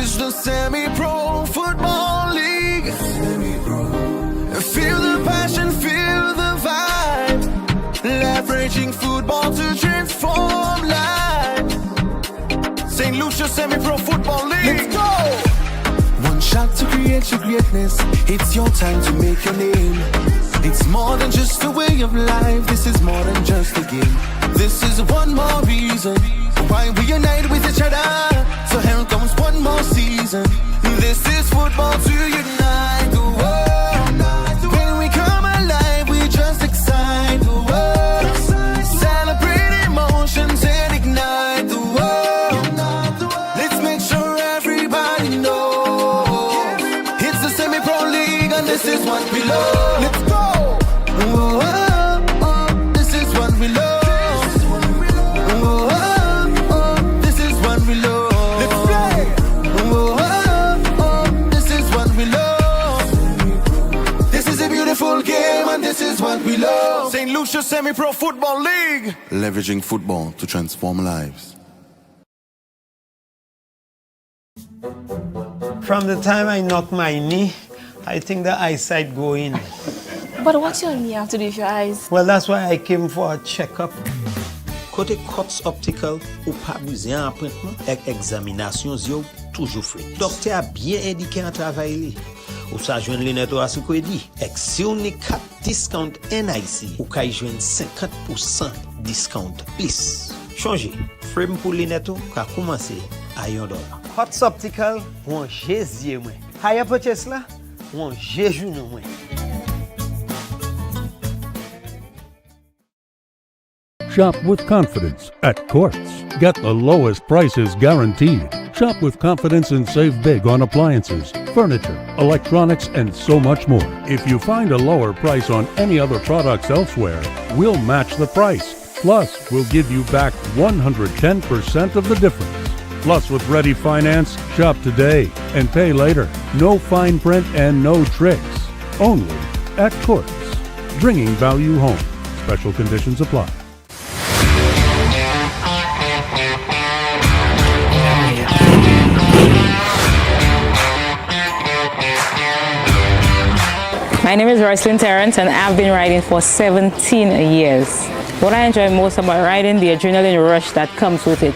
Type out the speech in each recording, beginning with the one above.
is the semi-pro football league. Feel the passion, feel the vibe. Leveraging football to transform lives. St. Lucia Semi-Pro Football League. Let's go! One shot to create your greatness. It's your time to make your name. It's more than just a way of life. This is more than just a game. This is one more reason why we unite with each other. So here comes one more season. This is football to unite the world. When we come alive, we just excite the world. Celebrate emotions and ignite the world. Let's make sure everybody knows it's the Semi-Pro League and this is what we love. Let's go! Oh, oh, oh, this is what we love. This is what we love. St. Lucia Semi-Pro Football League. Leveraging football to transform lives. From the time I knock my knee, I think the eyesight go in. But what's your knee have to do with your eyes? Well, that's why I came for a checkup. Côté Cox Optical, ou pas besoin d'un appointment, avec examination yo toujours free. Docteur a bien indiqué un travail. Ou sa joindre lunettes à ce qu'on dit. Avec Siouni 4 discount NIC, ou kay joindre 50% discount plus. Changer. Frame pour lunettes ka commencer à $1. Hot Optical, ou un jésier moi. Higher purchase là, ou un jéjou non moi. Shop with confidence at Quartz. Get the lowest prices guaranteed. Shop with confidence and save big on appliances, furniture, electronics, and so much more. If you find a lower price on any other products elsewhere, we'll match the price. Plus, we'll give you back 110% of the difference. Plus, with Ready Finance, shop today and pay later. No fine print and no tricks. Only at Quartz. Bringing value home. Special conditions apply. My name is Roycelyn Terrence and I've been riding for 17 years. What I enjoy most about riding, the adrenaline rush that comes with it.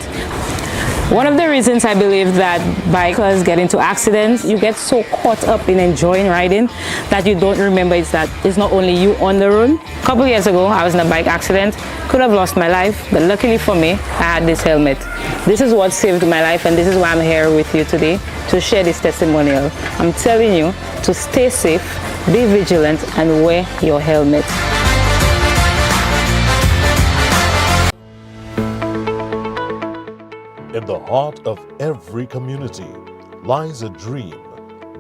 One of the reasons I believe that bikers get into accidents, you get so caught up in enjoying riding that you don't remember it's not only you on the road. A couple years ago, I was in a bike accident, could have lost my life, but luckily for me, I had this helmet. This is what saved my life and this is why I'm here with you today to share this testimonial. I'm telling you to stay safe, be vigilant and wear your helmet. In the heart of every community lies a dream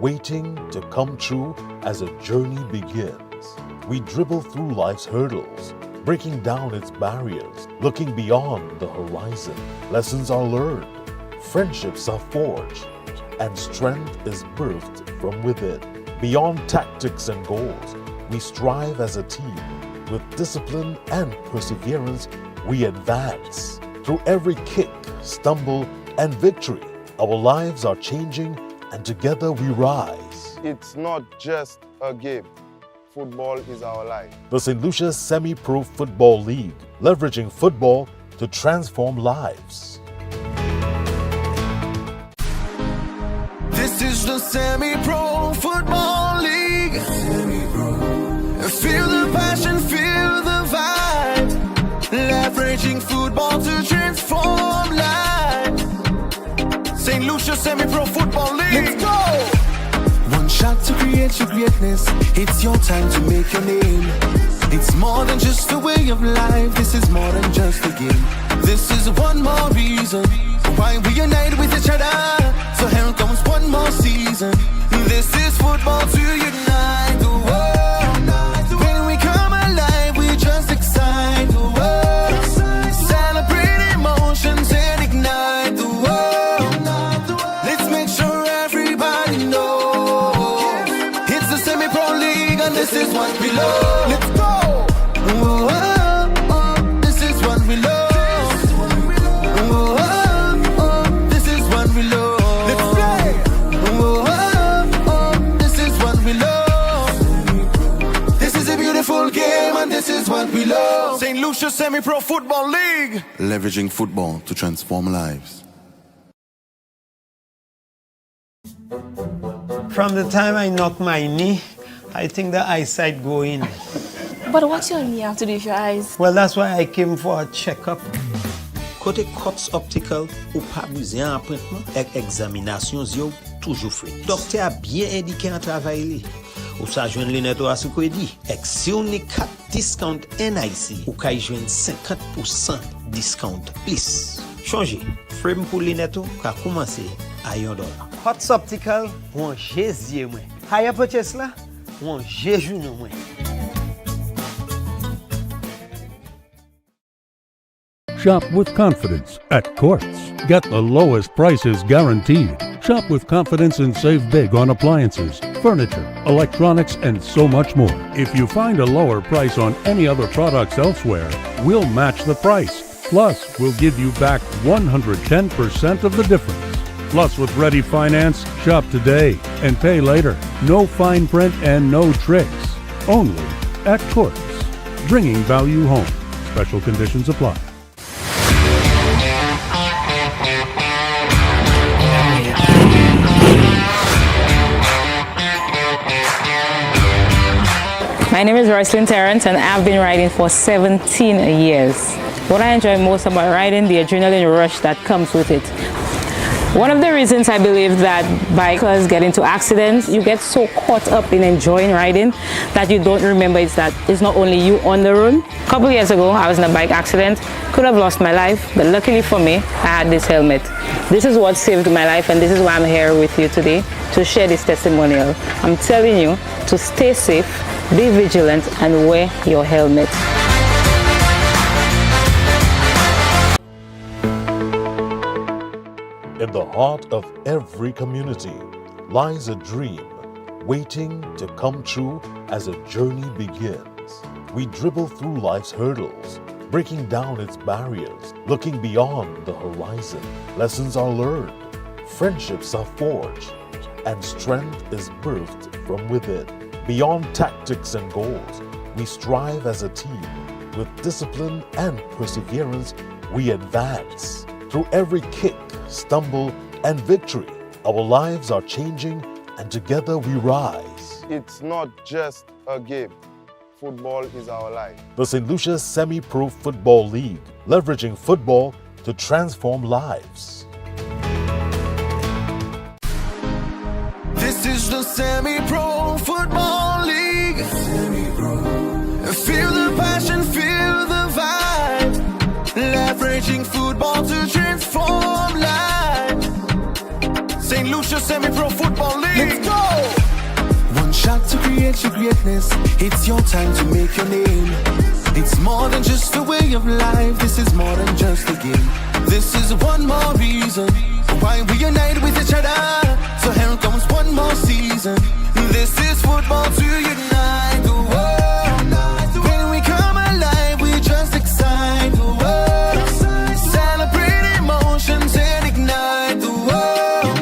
waiting to come true as a journey begins. We dribble through life's hurdles, breaking down its barriers, looking beyond the horizon. Lessons are learned, friendships are forged, and strength is birthed from within. Beyond tactics and goals, we strive as a team. With discipline and perseverance, we advance. Through every kick, stumble, and victory, our lives are changing and together we rise. It's not just a game. Football is our life. The St. Lucia Semi-Pro Football League, leveraging football to transform lives. This is the Semi-Pro Football League. Feel the passion, feel the vibe. Leveraging football to transform lives. St. Lucia Semi-Pro Football League. Let's go! One shot to create your greatness. It's your time to make your name. It's more than just a way of life. This is more than just a game. This is one more reason why we unite with each other. So here comes one more season. This is football to unite the world. When we come alive, we just excite the world. Celebrate emotions and ignite the world. Let's make sure everybody knows it's the Semi-Pro League and this is what we love. Let's go! Oh, oh, oh, this is what we love. Oh, oh, oh, this is what we love. Let's play! Lucia Semi-Pro Football League. Leveraging football to transform lives. From the time I knock my knee, I think the eyesight go in. But what your knee have to do with your eyes? Well, that's why I came for a check-up. Côté Cots Optical, ou pas besoin appointment, avec examination yo toujours free. Docteur a bien indiqué un travail. Ou sa joindre lunettes à ce qu'on dit. Avec si on est 4 discount NIC, ou kay joindre 50% discount plus. Changez. Frame pour lunettes ka commencer à $1. Cots Optical, on jésus moi. Higher purchase là, on jésus nous moi. Shop with confidence at Quartz. Get the lowest prices guaranteed. Shop with confidence and save big on appliances, furniture, electronics, and so much more. If you find a lower price on any other products elsewhere, we'll match the price. Plus, we'll give you back 110% of the difference. Plus, with Ready Finance, shop today and pay later. No fine print and no tricks. Only at Quartz. Bringing value home. Special conditions apply. My name is Roycelyn Terrence and I've been riding for 17 years. What I enjoy most about riding, the adrenaline rush that comes with it. One of the reasons I believe that bikers get into accidents, you get so caught up in enjoying riding that you don't remember that it's not only you on the road. A couple years ago, I was in a bike accident, could have lost my life, but luckily for me, I had this helmet. This is what saved my life, and this is why I'm here with you today to share this testimonial. I'm telling you to stay safe, be vigilant, and wear your helmet. In the heart of every community lies a dream waiting to come true as a journey begins. We dribble through life's hurdles, breaking down its barriers, looking beyond the horizon. Lessons are learned, friendships are forged, and strength is birthed from within. Beyond tactics and goals, we strive as a team. With discipline and perseverance, we advance. Through every kick, stumble, and victory, our lives are changing, and together we rise. It's not just a game. Football is our life. The St. Lucia Semi-Pro Football League, leveraging football to transform lives. This is the Semi-Pro Football League. Feel the passion, feel the vibe. Leveraging football to transform lives. St. Lucia Semi-Pro Football League. Let's go! One shot to create your greatness. It's your time to make your name. It's more than just a way of life. This is more than just a game. This is one more reason why we unite with each other. So here comes one more season. This is football to unite the world. When we come alive, we just excite the world. Celebrate emotions and ignite the world.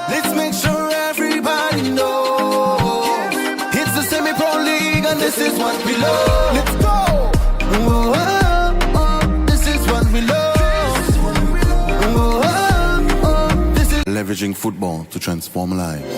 Let's make sure everybody knows it's the Semi-Pro League and this is what we love. Let's go! Oh, oh, oh, this is what we love. Oh, oh, oh, this is leveraging football to transform lives.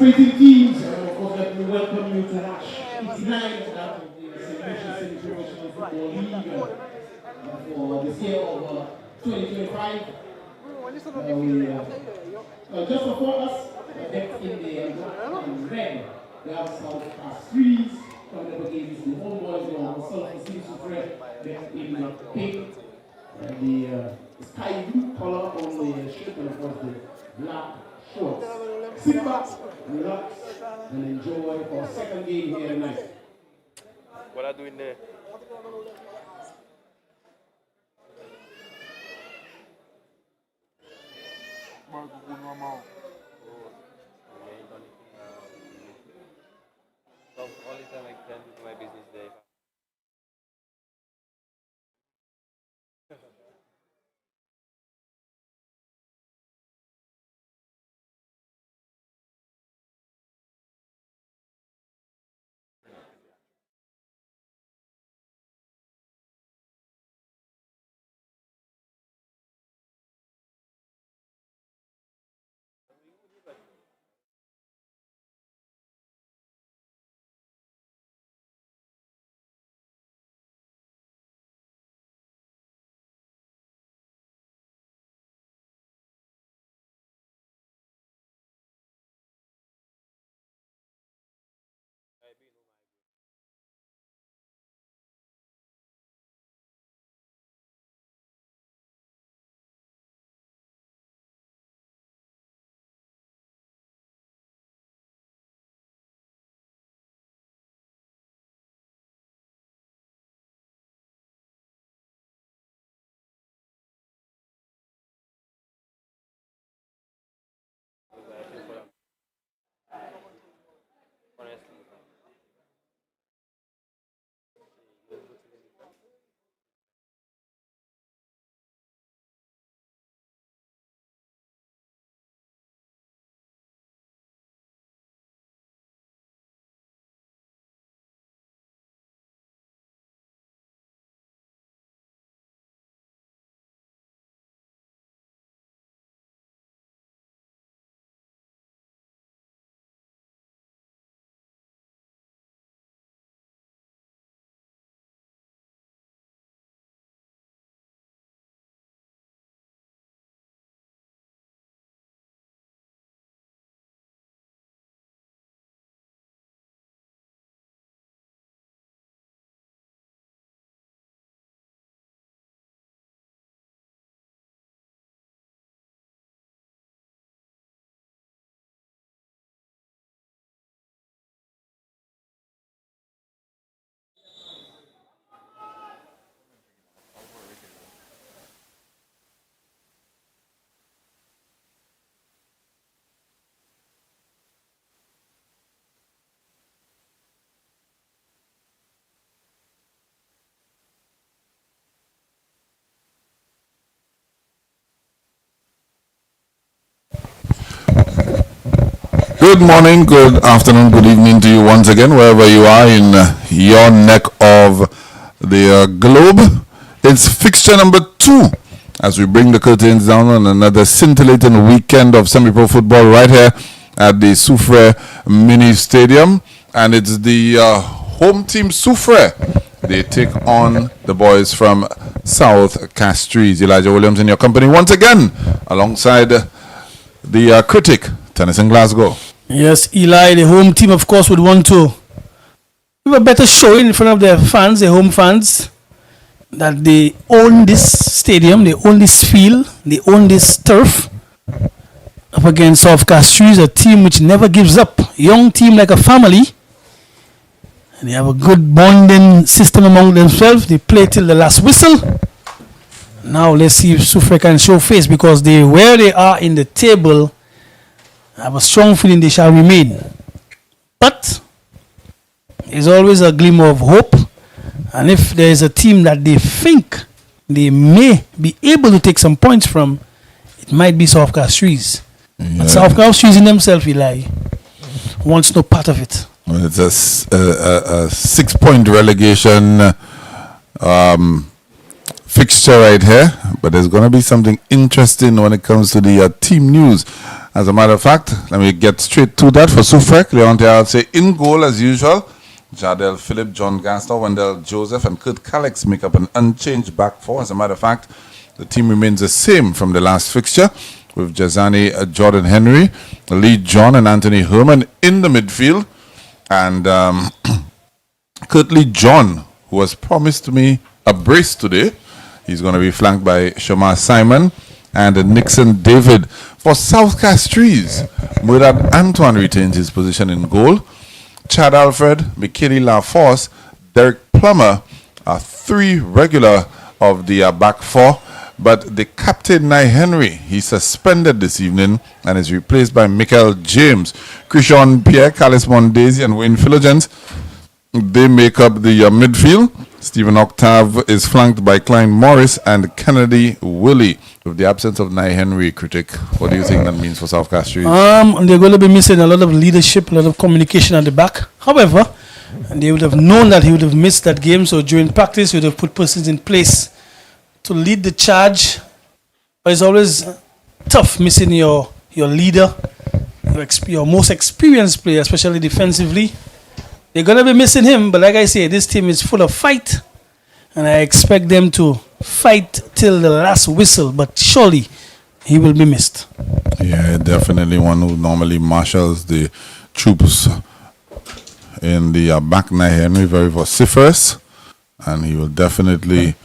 participating teams, and of course, let me welcome you to match 89 of the St. Lucia City Professional Football League for this year of 2025. Just before us, next in the black and red, we have some Castries coming up against the homeboys. We have Soufriere next in the pink and the sky blue color on the shirt, and of course the black shorts. Sit back, relax, and enjoy our second game here tonight. What are you doing there? Only time I can do my business day. Good morning, good afternoon, good evening to you once again, wherever you are in your neck of the globe. It's fixture number 2 as we bring the curtains down on another scintillating weekend of semi-pro football right here at the Soufriere Mini Stadium. And it's the home team Soufriere. They take on the boys from South Castries. Elijah Williams in your company once again, alongside the critic, Tennyson Glasgow. Yes, Eli, the home team, of course, would want to give a better showing in front of their fans, their home fans, that they own this stadium, they own this field, they own this turf. Up against South Castries, a team which never gives up. Young team like a family. And they have a good bonding system among themselves. They play till the last whistle. Now let's see if Soufriere can show face, because where they are in the table, I have a strong feeling they shall remain. But there's always a glimmer of hope. And if there is a team that they think they may be able to take some points from, it might be South Castries. Yeah. But South Castries in themselves, Eli, wants no part of it. Well, it's a 6-point relegation fixture right here. But there's going to be something interesting when it comes to the team news. As a matter of fact, let me get straight to that. For Soufriere, Cleonte, I'll say in goal as usual. Jadel Phillip, John Gaster, Wendell Joseph, and Kurt Calix make up an unchanged back four. As a matter of fact, the team remains the same from the last fixture, with Jazani Jordan Henry, Lee John, and Anthony Herman in the midfield. And Curtly John, who has promised me a brace today, he's going to be flanked by Shamar Simon and Nixon David. For South Castries, Murad Antoine retains his position in goal. Chad Alfred, Michele Laforce, Derek Plummer are three regular of the back four. But the captain, Nye Henry, he's suspended this evening and is replaced by Michael James. Christian Pierre, Callis Mondesi, and Wayne Philogent, they make up the midfield. Stephen Octave is flanked by Klein Morris and Kennedy Willie. With the absence of Nye Henry, critic, what do you think that means for South Castries? They're going to be missing a lot of leadership, a lot of communication at the back. However, they would have known that he would have missed that game, so during practice, he would have put persons in place to lead the charge. But it's always tough missing your leader, your most experienced player, especially defensively. They're going to be missing him, but like I say, this team is full of fight, and I expect them to fight till the last whistle, but surely he will be missed. Yeah, definitely one who normally marshals the troops in the back. Nye Henry, very vociferous, and he will definitely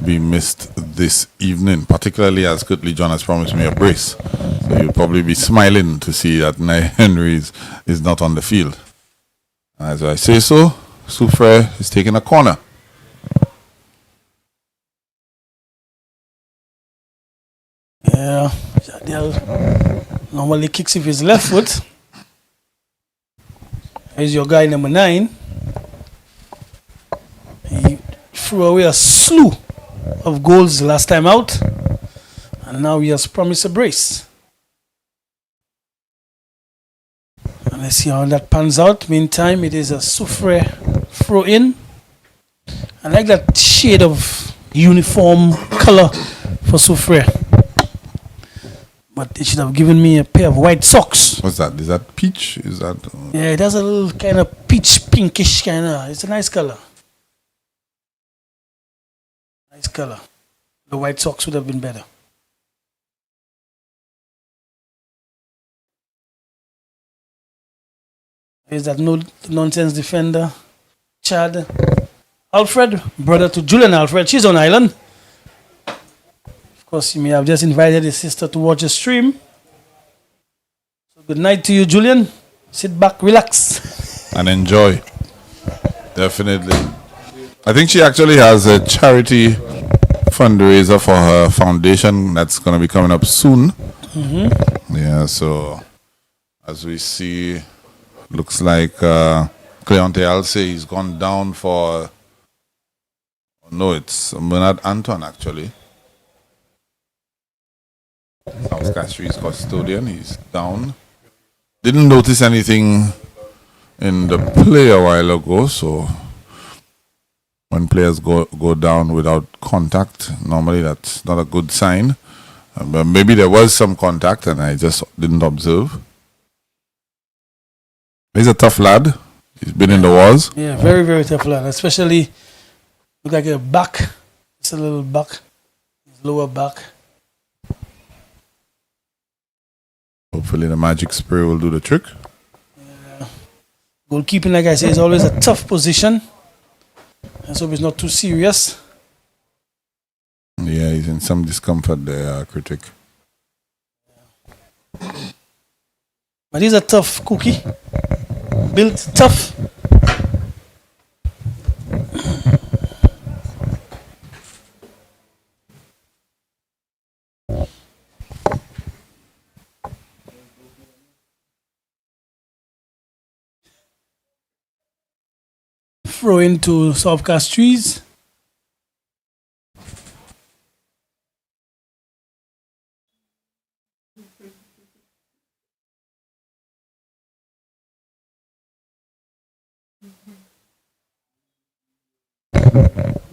be missed this evening, particularly as Curtly John has promised me a brace. So you'll probably be smiling to see that Nye Henry is not on the field. As I say so, Soufriere is taking a corner. Yeah, Jadel normally kicks with his left foot. Here's your guy number 9. He threw away a slew of goals last time out, and now he has promised a brace. And let's see how that pans out. Meantime, it is a Soufriere throw in. I like that shade of uniform color for Soufriere, but they should have given me a pair of white socks. What's that? Is that peach? Is that? Yeah, it has a little kind of peach pinkish kind of. It's a nice color. Nice color. The white socks would have been better. There's that no nonsense defender, Chad Alfred, brother to Julian Alfred. She's on island. Of course, you may have just invited his sister to watch the stream. So good night to you, Julian. Sit back, relax, and enjoy. Definitely. I think she actually has a charity fundraiser for her foundation that's going to be coming up soon. Yeah, so as we see, looks like Cleonte, I'll say he's gone down for. No, it's Bernard Anton actually. South Castries custodian, he's down. Didn't notice anything in the play a while ago, so when players go down without contact, normally that's not a good sign. But maybe there was some contact and I just didn't observe. He's a tough lad. He's been in the wars. Yeah, very, very tough lad. Especially, look like a back. It's a little back. His lower back. Hopefully the magic spray will do the trick. Yeah. Goalkeeping, like I say, is always a tough position. Let's hope it's not too serious. Yeah, he's in some discomfort there, critic. But he's a tough cookie. Built tough. Throw into South Castries.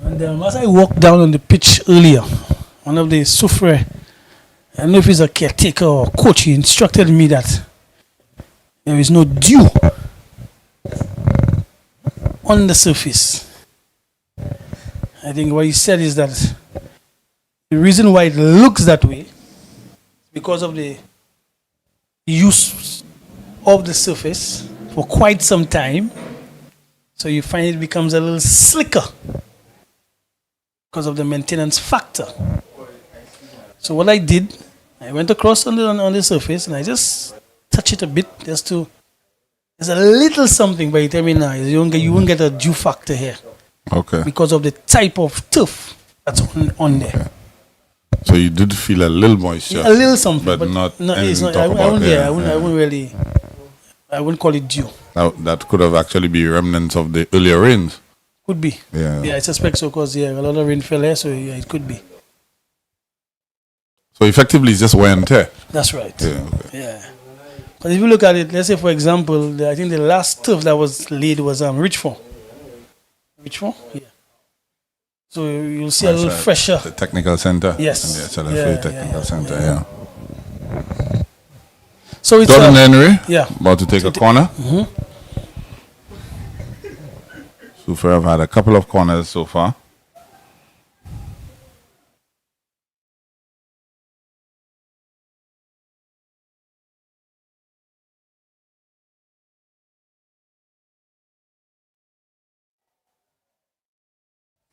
And as I walked down on the pitch earlier, one of the Soufriere I don't know if he's a caretaker or coach. He instructed me that there is no dew on the surface. I think what he said is that the reason why it looks that way is because of the use of the surface for quite some time. So you find it becomes a little slicker because of the maintenance factor. So what I did, I went across on the surface and I just touch it a bit just to, there's a little something by the time you won't get a dew factor here. Okay. Because of the type of turf that's on there. Okay. So you did feel a little moisture. Yeah, a little something. But not no, it's anything not, to talk about. I wouldn't call it dew. That could have actually been remnants of the earlier rains. Could be. Yeah. Yeah, I suspect so because a lot of rain fell here, so yeah, it could be. So effectively it's just wear and tear. That's right. Yeah. Okay. Yeah. But if you look at it, let's say for example, I think the last turf that was laid was Richmond. Richmond? Yeah. So you'll see a little fresher. The technical center. Yes. And the SLFA technical center, yeah. So it's Jordan Henry, yeah. about to take a corner. Soufriere have had a couple of corners so far.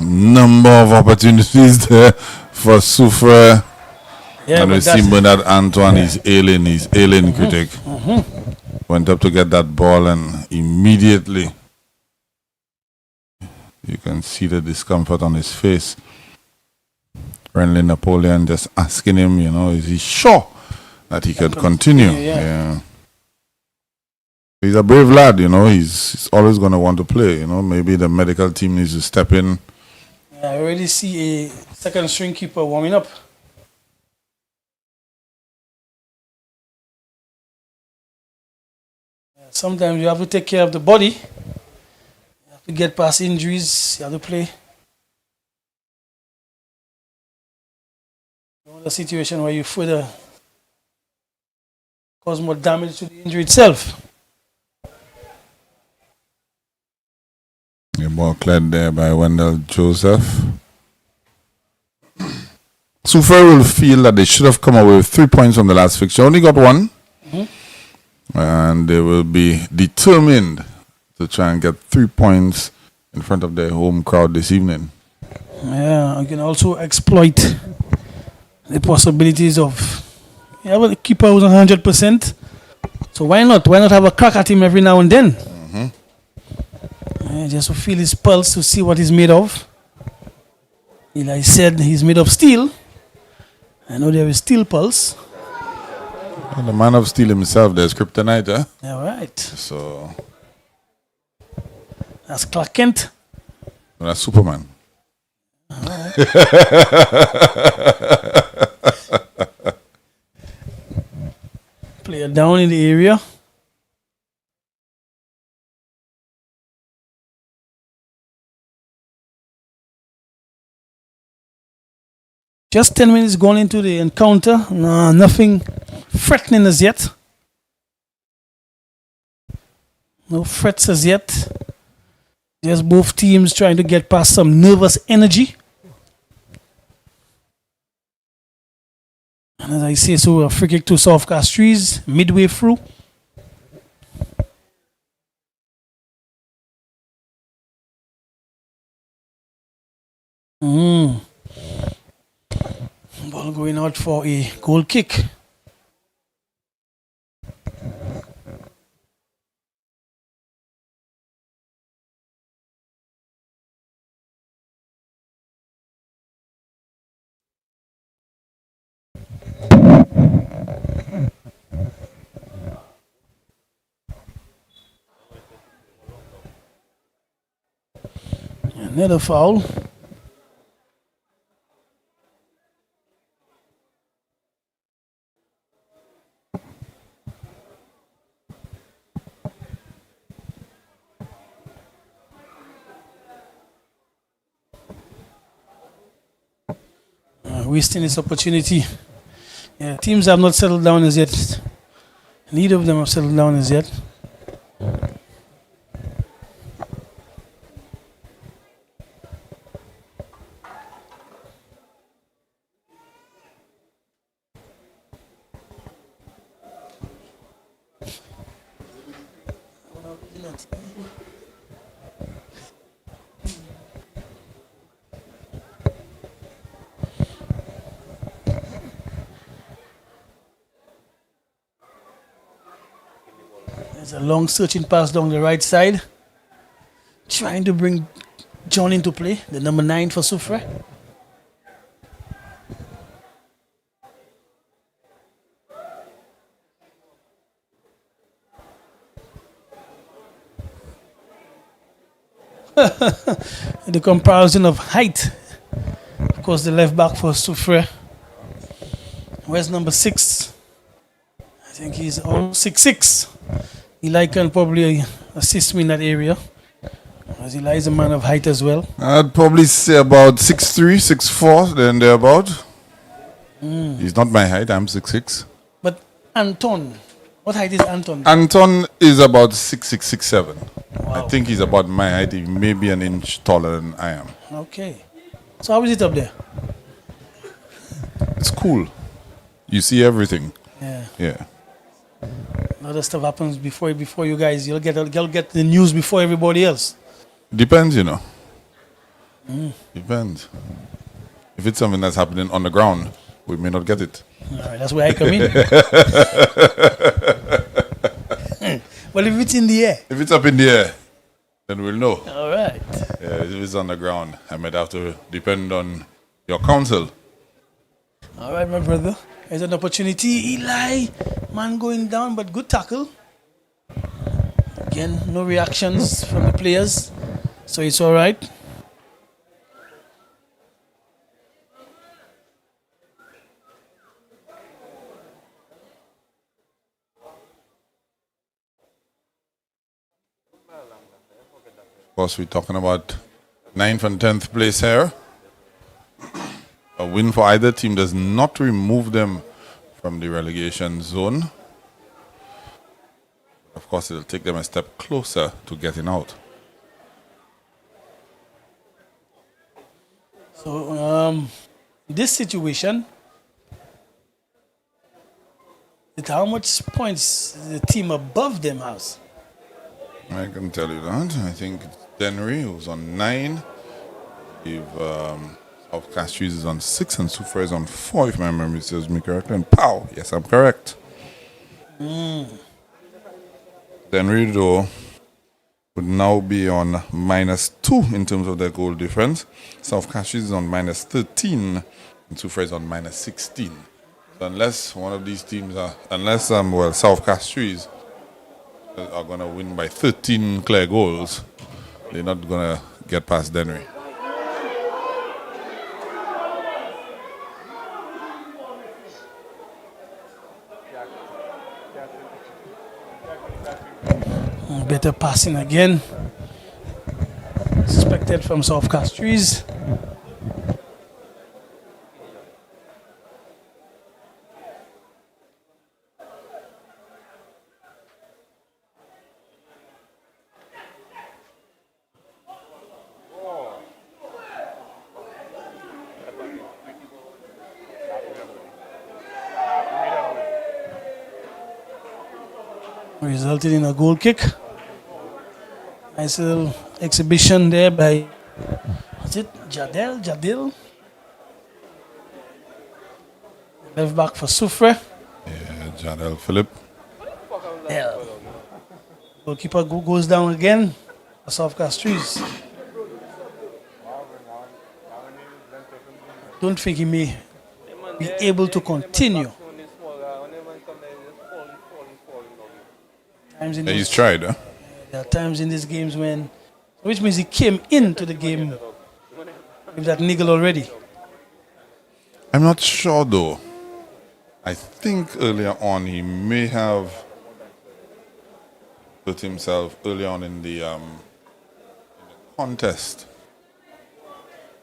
Number of opportunities there for Soufriere. Yeah, and we see Bernard Antoine, he's ailing critic. Went up to get that ball and immediately you can see the discomfort on his face. Renly Napoleon just asking him, is he sure that he could continue? Yeah. He's a brave lad, he's always going to want to play, maybe the medical team needs to step in. I already see a second string keeper warming up. Sometimes you have to take care of the body. You have to get past injuries. You have to play. You want a situation where you further cause more damage to the injury itself. A ball cleared there by Wendell Joseph. Soufriere will feel that they should have come away with 3 points from the last fixture. Only got one. And they will be determined to try and get 3 points in front of their home crowd this evening. Yeah, you can also exploit the possibilities of a keeper who's 100%. So why not? Why not have a crack at him every now and then? Just to feel his pulse, to see what he's made of. Eli said he's made of steel. I know there is steel pulse. And the man of steel himself, there's kryptonite, eh? All right. So that's Clark Kent. Well, that's Superman. Player down in the area. Just 10 minutes gone into the encounter. No, nothing threatening as yet. No threats as yet. Just both teams trying to get past some nervous energy. And as I say, so a free kick to South Castries midway through. Ball going out for a goal kick. Another foul. Wasting this opportunity Yeah, teams have not settled down as yet. Neither of them have settled down as yet. There's a long searching pass down the right side. Trying to bring John into play, the number 9 for Soufriere. The comparison of height. Of course, the left back for Soufriere. Where's number 6? I think he's almost 6'6". Eli can probably assist me in that area, as Eli is a man of height as well. I'd probably say about 6'3", 6'4", then thereabout. He's not my height, I'm 6'6". But Anton, what height is Anton? Anton is about 6'6", 6'7". Wow. I think he's about my height, he may be an inch taller than I am. Okay. So how is it up there? It's cool. You see everything. Yeah. Yeah. A lot of stuff happens before you guys. You'll get the news before everybody else. Depends, you know. Depends. If it's something that's happening on the ground, we may not get it. All right, that's where I come in. Well, if it's in the air. If it's up in the air, then we'll know. All right. Yeah, if it's on the ground, I might have to depend on your counsel. All right, my brother. There's an opportunity. Eli, man going down, but good tackle. Again, no reactions from the players, so it's all right. Of course, we're talking about 9th and 10th place here. A win for either team does not remove them from the relegation zone. Of course, it'll take them a step closer to getting out. So, this situation, how much points the team above them has? I can tell you that. I think it's Denry, who's on 9. If South Castries is on 6 and Soufriere is on 4, if my memory serves me correctly. And pow, yes, I'm correct. Denry, though, would now be on -2 in terms of their goal difference. South Castries is on -13 and Soufriere is on -16. So unless one of these teams are, South Castries are going to win by 13 clear goals, they're not going to get past Denry. Better passing again. Suspected from South Castries. Resulted in a goal kick. Nice little exhibition there by, what's it, Jadil? Left back for Soufriere. Yeah, Jadel Philip. Yeah. Goalkeeper goes down again for South Castries. Don't think he may be able to continue. He's tried, huh? There are times in these games when, which means he came into the game with that niggle already. I'm not sure though. I think earlier on he may have put himself early on in the contest,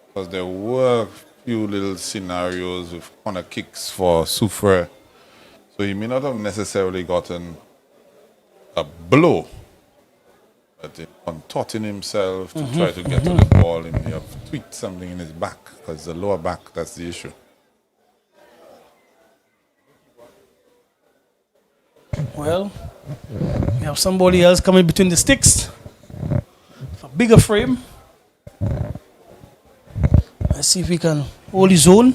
because there were few little scenarios with corner kicks for Soufriere. So he may not have necessarily gotten a blow, but in contorting himself to try to get to the ball, he may have tweaked something in his back, because the lower back, that's the issue. Well, we have somebody else coming between the sticks. A bigger frame. Let's see if we can hold his own.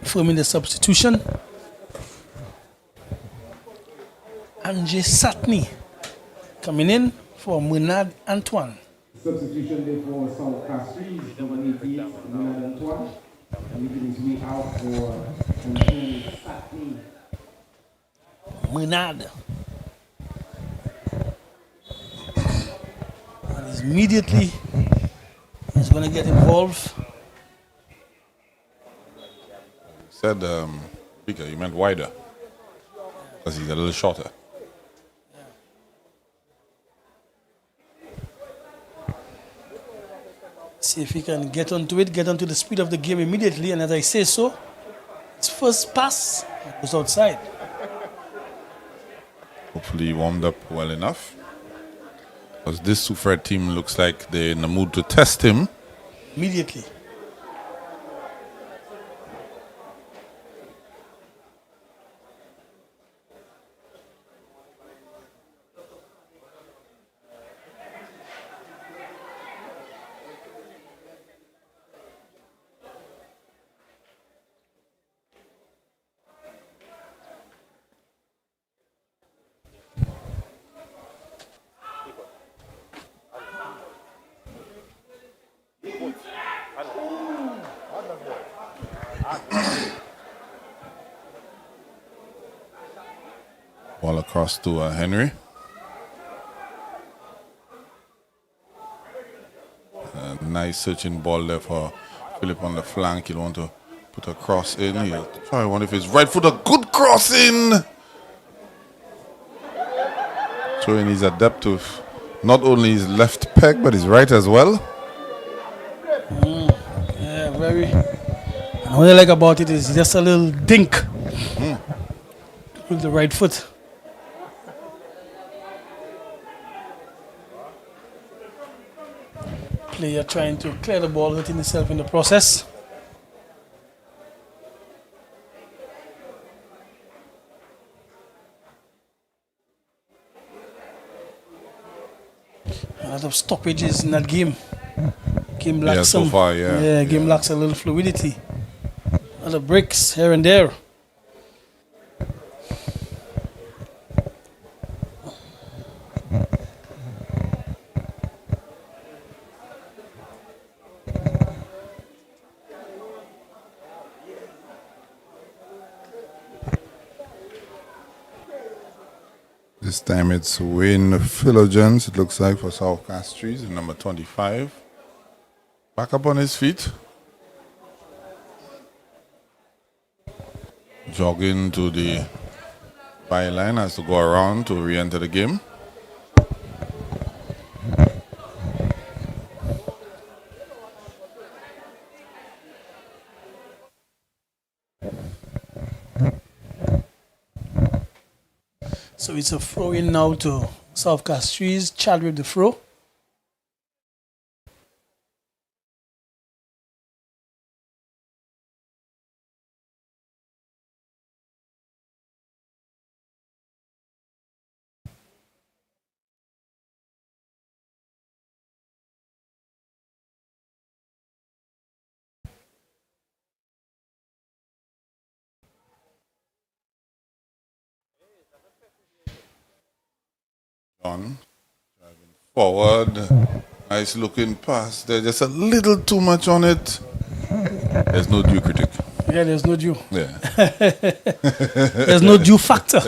Forming the substitution. Ange Satni coming in for Bernard Antoine. Substitution there for South Castries, number 88, Bernard Antoine. Making his way out for Ange Satni. Bernard. And immediately he's going to get involved. Said bigger, you meant wider, because he's a little shorter. See if he can get onto it, get onto the speed of the game immediately. And as I say so, his first pass was outside. Hopefully he warmed up well enough, because this Soufriere team looks like they're in the mood to test him. Immediately. Ball across to Henry. A nice searching ball there for Philip on the flank. He'll want to put a cross in. He'll try one if his right foot. A good cross in. Showing he's adept with not only his left peg but his right as well. Yeah, very. And what I like about it is just a little dink with the right foot. Player trying to clear the ball, hurting himself in the process. A lot of stoppages in that game. Game lacks so far, game lacks a little fluidity. A lot of breaks here and there. This time it's Wayne Philogens, it looks like, for South Castries, number 25. Back up on his feet. Jogging to the byline, has to go around to re-enter the game. So it's a throw in now to South Castries. Chad with the throw. On, driving forward, nice looking pass. There's just a little too much on it. There's no due critic. Yeah, there's no due. Yeah. There's no due factor.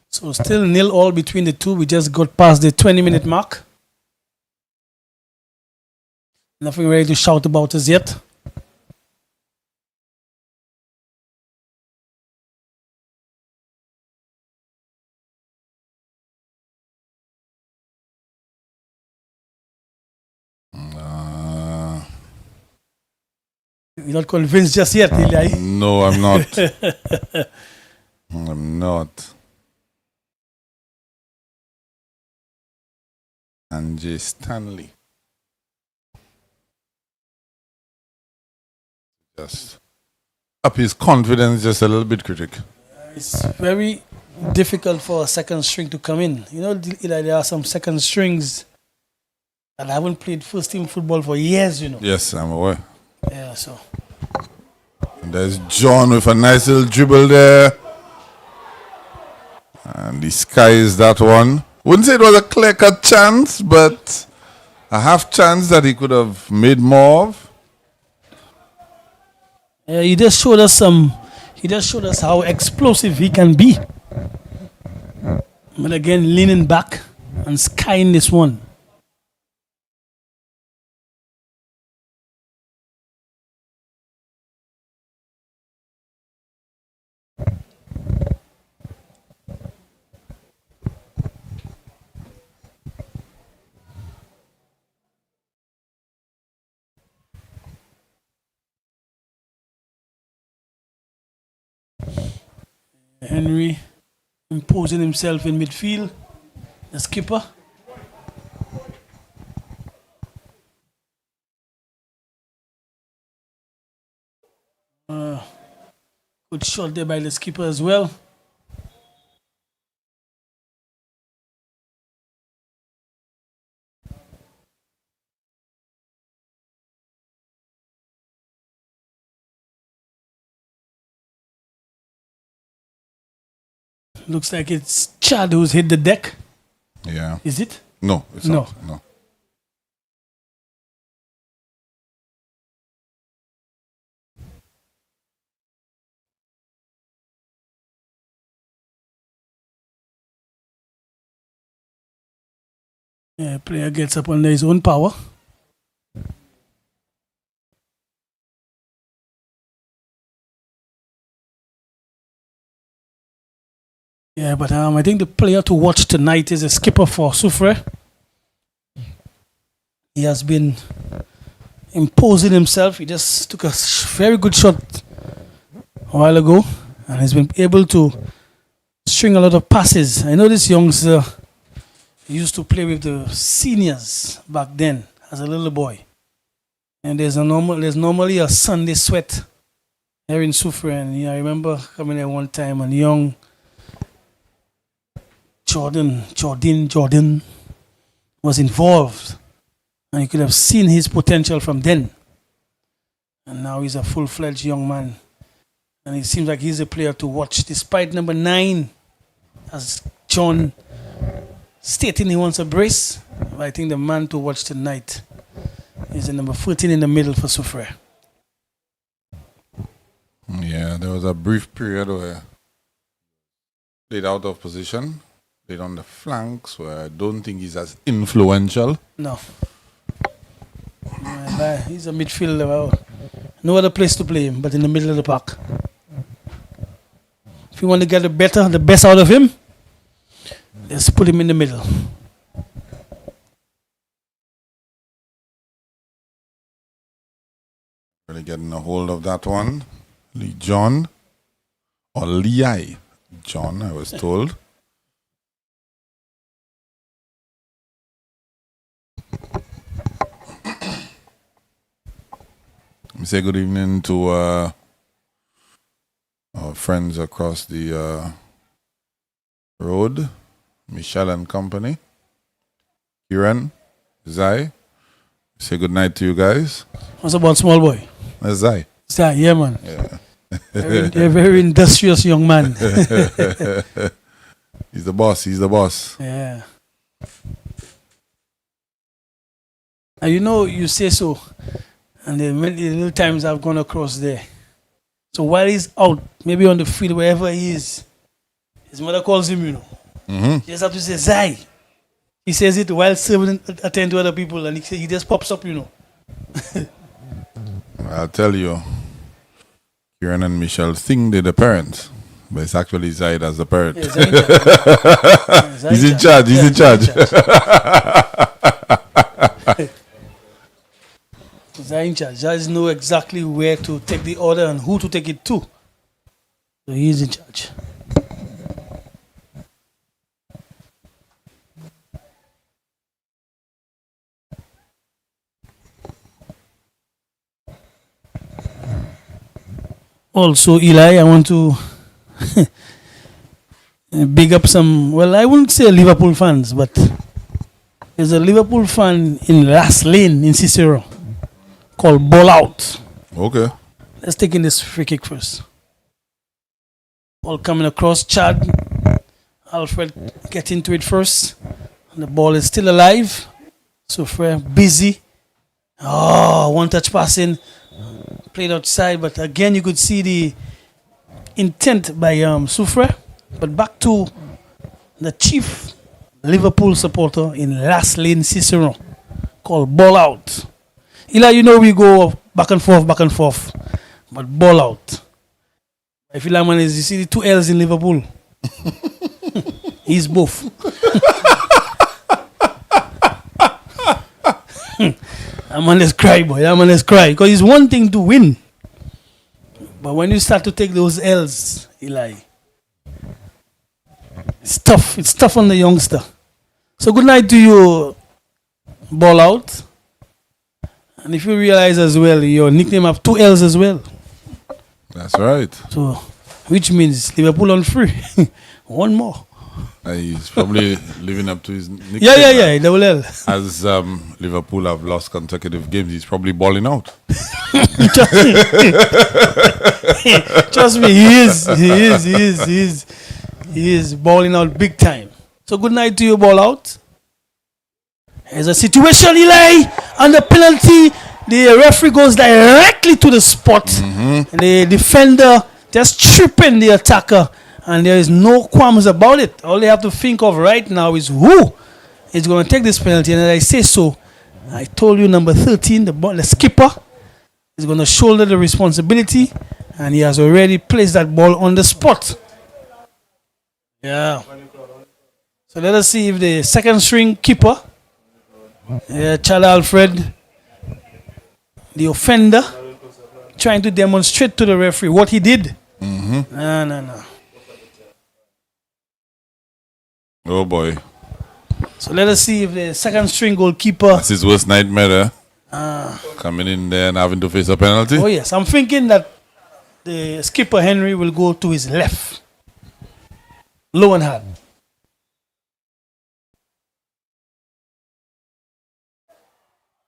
So still 0-0 between the two. We just got past the 20-minute mark. Nothing ready to shout about us yet. You're not convinced just yet, Eli? No, I'm not. I'm not. Angie Stanley. Just up his confidence just a little bit, critic. It's very difficult for a second string to come in. You know, Eli, there are some second strings that haven't played first team football for years, you know. Yes, I'm aware. Yeah, so. And there's John with a nice little dribble there. And he skies that one. Wouldn't say it was a clear-cut chance, but a half chance that he could have made more of. He just showed us how explosive he can be. But again, leaning back and skying this one. Henry imposing himself in midfield. The skipper. Good shot there by the skipper as well. Looks like it's Chad who's hit the deck. Yeah. Is it? No, it's No. not. No. Yeah, player gets up under his own power. Yeah, but I think the player to watch tonight is a skipper for Soufriere. He has been imposing himself. He just took a very good shot a while ago, and he's been able to string a lot of passes. I know this youngster used to play with the seniors back then as a little boy, and there's normally a Sunday sweat here in Soufriere. And I remember coming there one time, and young Jordan was involved, and you could have seen his potential from then. And now he's a full-fledged young man, and it seems like he's a player to watch, despite number 9, as John stating he wants a brace. I think the man to watch tonight is the number 14 in the middle for Soufriere. Yeah, there was a brief period where played out of position. Played on the flanks, where I don't think he's as influential. No. He's a midfielder. Well, no other place to play him but in the middle of the park. If you want to get the best out of him, let's put him in the middle. Really getting a hold of that one. Lee John. Or Lei John, I was told. We say good evening to our friends across the road, Michelle and company, Kieran, Zai. Say good night to you guys. What's about small boy? Zai. Zai, yeah, man. Yeah. You're a very industrious young man. He's the boss. He's the boss. Yeah. And you know, you say so, and the little times I've gone across there. So while he's out, maybe on the field, wherever he is, his mother calls him, you know. She just have to say, Zai. He says it while serving, attend to other people, and he just pops up, you know. I'll tell you, Kieran and Michelle think they're the parents, but it's actually Zaid as the parent. Yeah, He's in charge. He's in charge. Zai in charge. Zai know exactly where to take the order and who to take it to. So he's in charge. Also, Eli, I want to big up some, well, I wouldn't say Liverpool fans, but there's a Liverpool fan in Last Lane in Cicero called Ball Out. Okay. Let's take in this free kick first. Ball coming across, Chad. Alfred get into it first. And the ball is still alive. Soufriere busy. Oh, one touch passing. Played outside, but again you could see the intent by Soufriere. But back to the chief Liverpool supporter in Last Lane Cicero called Ball Out. Eli, you know we go back and forth, but Ball Out. I feel like, man, you see the two L's in Liverpool. He's both. That man, let's cry, boy. That man, let's cry. Because it's one thing to win. But when you start to take those L's, Eli, it's tough. It's tough on the youngster. So good night to you, Ball Out. And if you realize as well, your nickname have two L's as well. That's right. So, which means Liverpool on free. One more. He's probably living up to his nickname. Yeah, double L. As Liverpool have lost consecutive games, he's probably balling out. Trust me, he is balling out big time. So good night to you, Ball Out. There's a situation, Eli, and the penalty. The referee goes directly to the spot. And the defender just tripping the attacker. And there is no qualms about it. All they have to think of right now is who is going to take this penalty. And as I say so, I told you number 13, the skipper, is going to shoulder the responsibility. And he has already placed that ball on the spot. Yeah. So let us see if the second string keeper, Chad Alfred, the offender, trying to demonstrate to the referee what he did. No. Oh boy. So let us see if the second string goalkeeper. That's his worst nightmare there. Coming in there and having to face a penalty. Oh yes, I'm thinking that the skipper Henry will go to his left. Low and hard.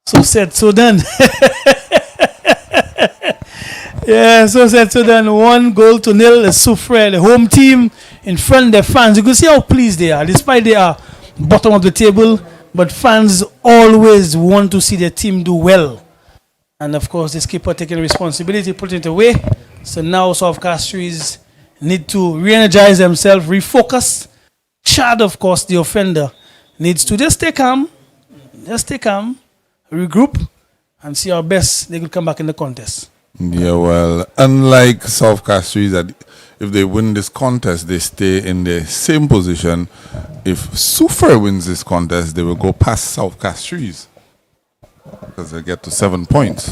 So said, so done. Yeah, so said, so done. 1-0 the Soufriere, the home team in front of their fans. You can see how pleased they are, despite they are bottom of the table. But fans always want to see their team do well. And of course, the skipper taking responsibility, putting it away. So now South Castries need to re-energize themselves, refocus. Chad, of course, the offender, needs to just stay calm, regroup, and see how best they could come back in the contest. Yeah, well, unlike South Castries, that if they win this contest, they stay in the same position. If Soufriere wins this contest, they will go past South Castries because they get to 7 points.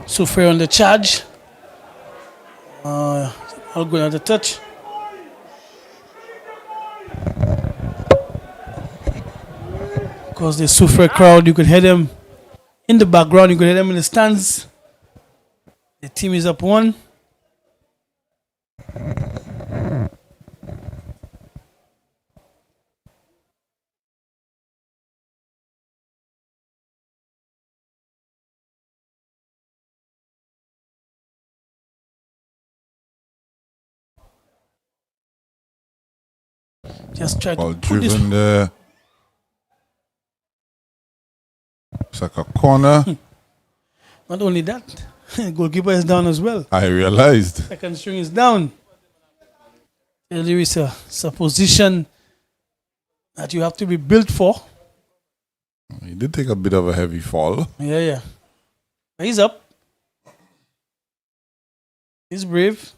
Soufriere on the charge. All good at the touch. Because the Soufriere crowd, you could hear them in the background, you could hear them in the stands. The team is up 1. Just try Ball to put this. driven there. It's like a corner. Not only that, goalkeeper is down as well. I realized. Second string is down. It's a position that you have to be built for. He did take a bit of a heavy fall. Yeah. He's up. He's brave.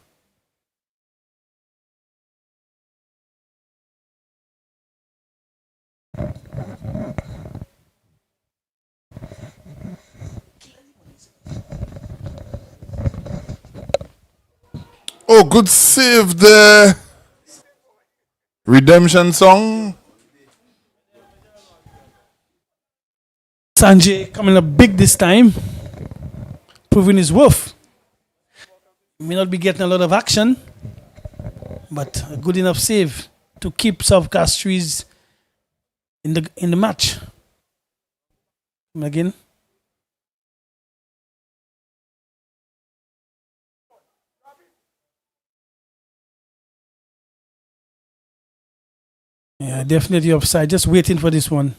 Oh, good save there. Redemption song. Sanjay coming up big this time, proving his worth. May not be getting a lot of action, but a good enough save to keep South Castries in the match. And again. Yeah, definitely offside. Just waiting for this one.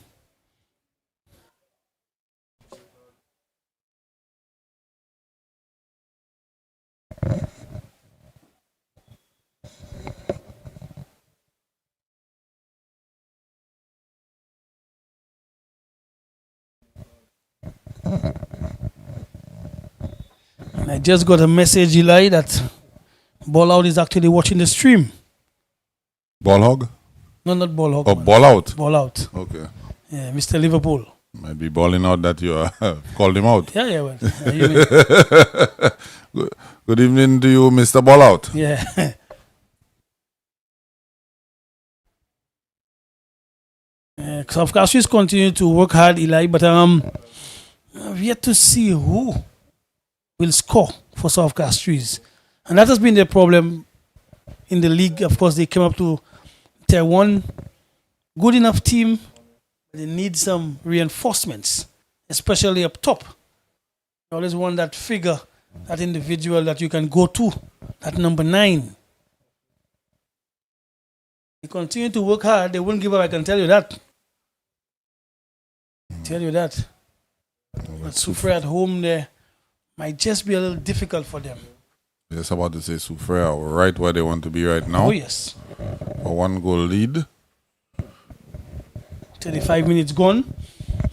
And I just got a message, Eli, that Ball Out is actually watching the stream. Ball hog? No, not Ball Hog. Oh, Ball Out? Ball Out. Okay. Yeah, Mr. Liverpool. Might be balling out that you called him out. Yeah, well. Good evening to you, Mr. Ball Out. Yeah. South Castries continue to work hard, Eli, but I've yet to see who will score for South Castries. And that has been the problem in the league. Of course, they came up to Tier 1. Good enough team. They need some reinforcements, especially up top. You always want that figure, that individual that you can go to, that number 9. They continue to work hard. They won't give up, I can tell you that. But Soufriere at home there might just be a little difficult for them. Just about to say Soufriere right where they want to be right now. Oh, yes. A 1-goal lead. 35 minutes gone.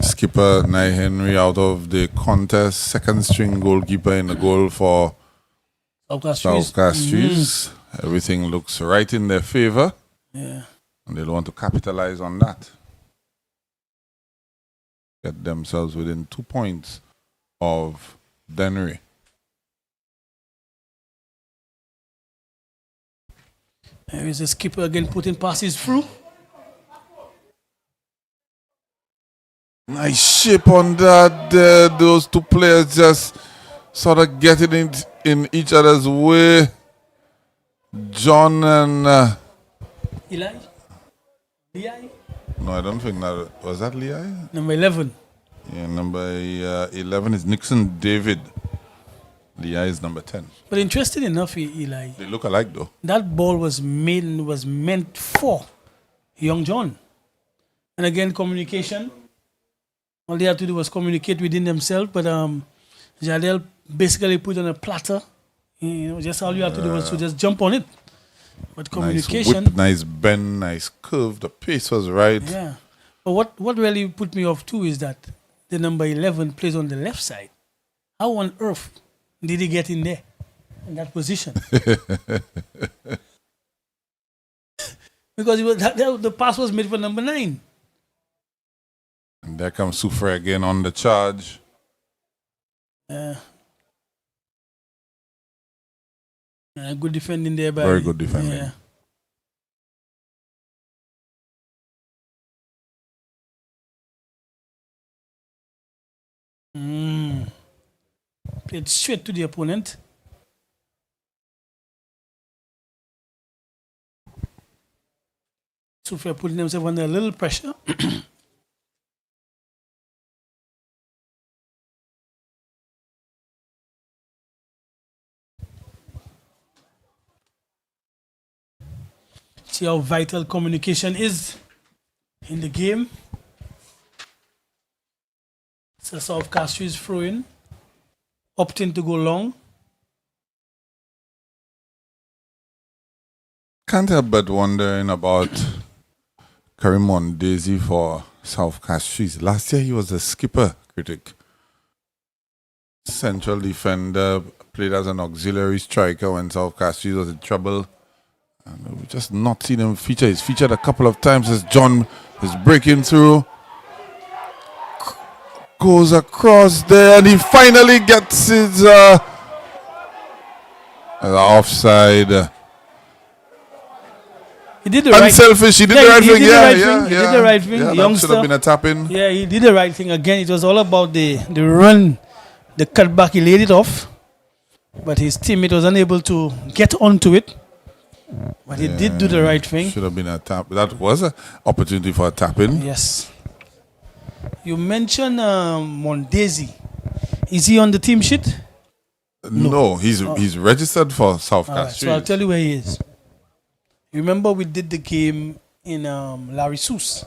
Skipper Nye Henry out of the contest. Second string goalkeeper in the goal for South Castries. Everything looks right in their favor. Yeah. And they'll want to capitalize on that. Get themselves within 2 points of Dennery. There is the skipper again putting passes through. Nice shape on that. Those two players just sort of getting it in each other's way. John and Eli? Lei? no, I don't think that was that Lei. Number 11. Yeah, number 11 is Nixon David. Lei is number 10. But interesting enough, Eli, They look alike though. that ball was meant for Young John. And again, communication. All they had to do was communicate within themselves. But Jadel basically put on a platter. You know, just all you have to do was to just jump on it. But communication. Nice whip, nice bend, nice curve. The pace was right. Yeah. But what really put me off too is that the number 11 plays on the left side. How on earth did he get in there, in that position? Because the pass was made for number 9. And there comes Soufriere again on the charge. Yeah. Good defending there by. Very good defending. Yeah. Played straight to the opponent. Soufriere putting themselves under a little pressure. See how vital communication is in the game. So South Castries throwing, opting to go long. Can't help but wondering about Karim Mondesi for South Castries. Last year he was a skipper critic. Central defender, played as an auxiliary striker when South Castries was in trouble. And we've just not seen him feature. He's featured a couple of times as John is breaking through. Goes across there and he finally gets his offside. He did the right Unselfish, he did the right thing. He did the right thing. Yeah, The that should have been a tap in. Yeah, he did the right thing. Again, it was all about the run, the cutback. He laid it off, but his teammate was unable to get onto it. But he did do the right thing. Should have been a tap. That was an opportunity for a tap in. Yes. You mentioned Mondesi. Is he on the team sheet? No, he's registered for South All right, Castries. so I'll tell you where he is. You remember we did the game in Larry Seuss.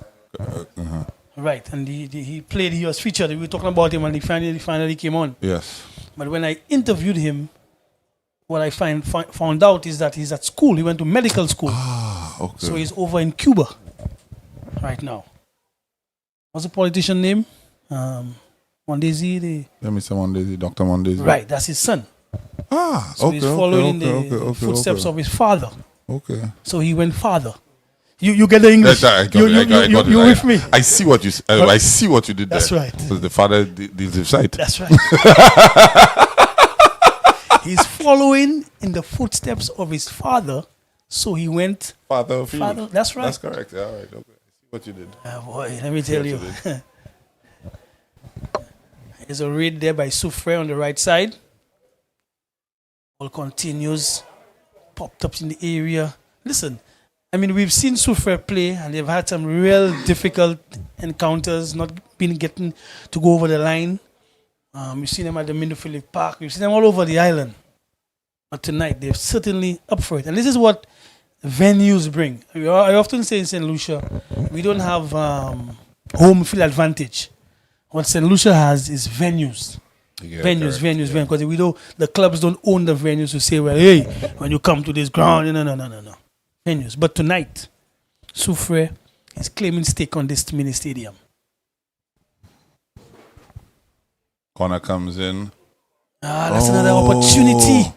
Right, and he played, he was featured. We were talking about him and he finally came on. Yes. But when I interviewed him, what I found out is that he's at school. He went to medical school. Okay. So he's over in Cuba right now. What's the politician name? Mondesi. Mr. Mondesi, Dr. Mondesi. Right, that's his son. So okay. he's following the footsteps of his father. Okay. So he went farther. You get the English. I got it. You with me? I see what you. I see what you did there. That's right. Because the father deals with sight. That's right. He's following in the footsteps of his father. So he went Father. That's right. That's correct. All right. Okay. I see what you did. Boy, let me tell you. There's a raid there by Soufriere on the right side. Ball continues. Popped up in the area. Listen, I mean, we've seen Soufriere play and they've had some real difficult encounters, not been getting to go over the line. We've seen them at the Minderfield Park. We've seen them all over the island. But tonight, they're certainly up for it. And this is what venues bring. I often say in St. Lucia, we don't have home field advantage. What St. Lucia has is venues. Venues. Because we don't, the clubs don't own the venues to say, well, hey, when you come to this ground, no. Venues. But tonight, Soufriere is claiming stake on this mini stadium. Corner comes in. That's another opportunity.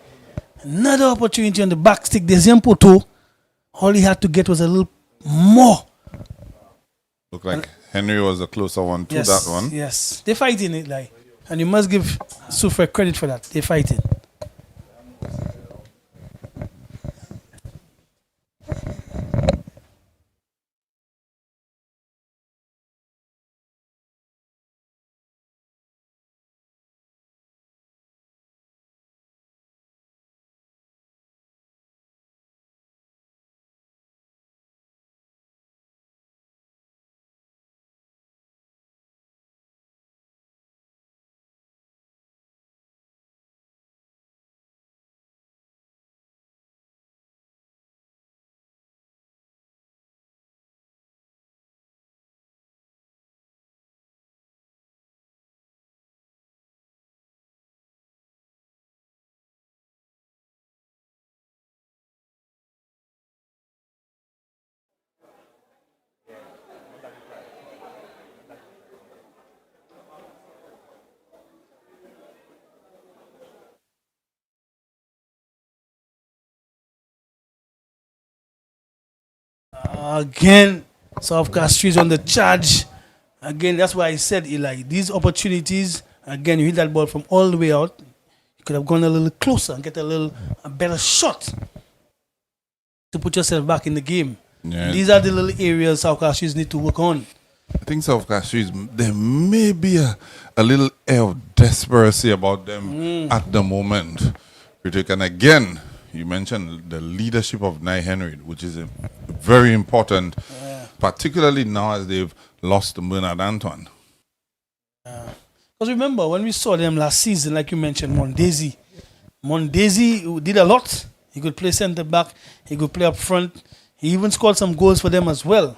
Another opportunity on the back stick. Desempoto, all he had to get was a little more. Looked like Henry was the closer one to that one. Yes, they're fighting it, like, and you must give Soufriere credit for that. They're fighting. Again, South Castries on the charge. Again, that's why I said, Eli, these opportunities, again, you hit that ball from all the way out. You You could have gone a little closer and get a better shot to put yourself back in the game. Yeah. These are the little areas South Castries need to work on. I think South Castries, there may be a little air of desperation about them at the moment. And again, you mentioned the leadership of Nye Henry, which is very important, particularly now as they've lost Bernard Antoine. Because remember, when we saw them last season, like you mentioned, Mondesi did a lot. He could play centre back, he could play up front. He even scored some goals for them as well.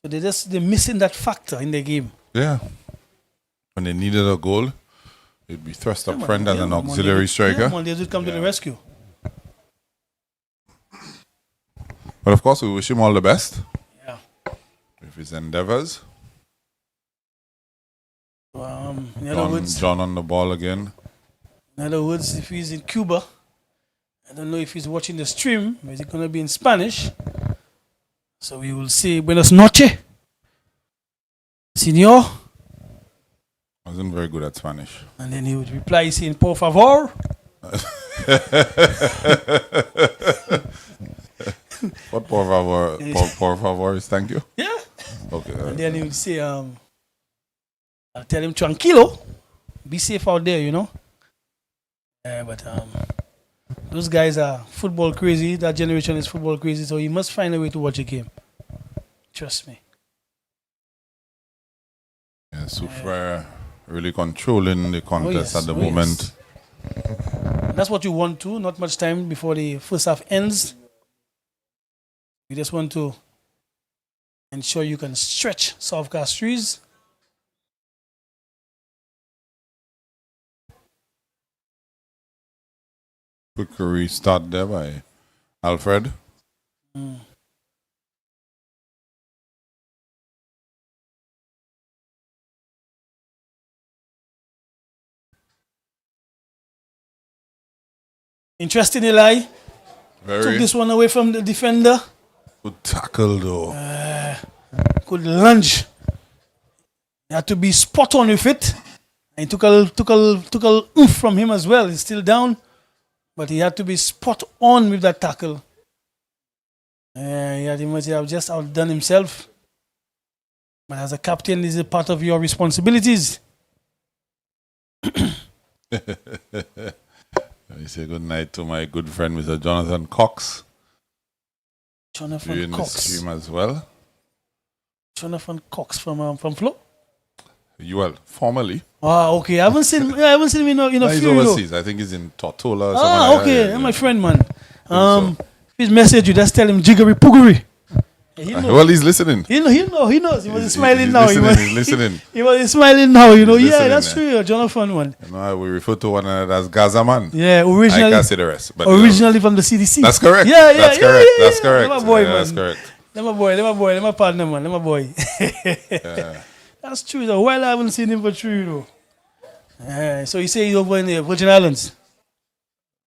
So they're missing that factor in their game. Yeah. When they needed a goal, it'd be thrust up front as an auxiliary striker. Mondesi would come to the rescue. But of course, we wish him all the best. Yeah. With his endeavors. In other words, John on the ball again. In other words, if he's in Cuba, I don't know if he's watching the stream, but is it going to be in Spanish? So we will say Buenas noches, Senor. I wasn't very good at Spanish. And then he would reply saying, Por favor. What por favor? Por favor is thank you? Yeah. Okay. And then he would say, I'll tell him, tranquilo, be safe out there, you know. But those guys are football crazy. That generation is football crazy, so you must find a way to watch a game. Trust me. Yeah, Soufriere really controlling the contest at the Yes. moment. That's what you want to. Not much time before the first half ends. You just want to ensure you can stretch South Castries. Quick restart there by Alfred. Interesting, Eli. Very Took this one away from the defender. good tackle though. Good lunge. He had to be spot on with it. And took a oomph from him as well. He's still down, but he had to be spot on with that tackle. He must have just outdone himself. But as a captain, this is a part of your responsibilities. I say good night to my good friend Mr. Jonathan Cox. Jonathan You're in the Cox. stream as well. Jonathan Cox from Flo. You well, formerly. Ah, okay. I haven't seen him in a He's few. overseas. I think he's in Tortola or something Ah, like okay. that. My friend, man. so. His message, you just tell him jiggery poogery. He knows. Well, he's listening. He knows. He was smiling he's now. Listening, he's listening. He was smiling now. You know. He's Yeah, listening, that's true. Jonathan, one. You know, we refer to one another as Gaza man. Yeah, I originally. can't say the rest. But Originally from the CDC. that's correct. Yeah, That's correct. That's correct. Them a boy, Yeah, man. that's correct. Them a boy. Them a partner, man. Them a boy. That's true. Though. While I haven't seen him for true, though. So you say he's over in the Virgin Islands,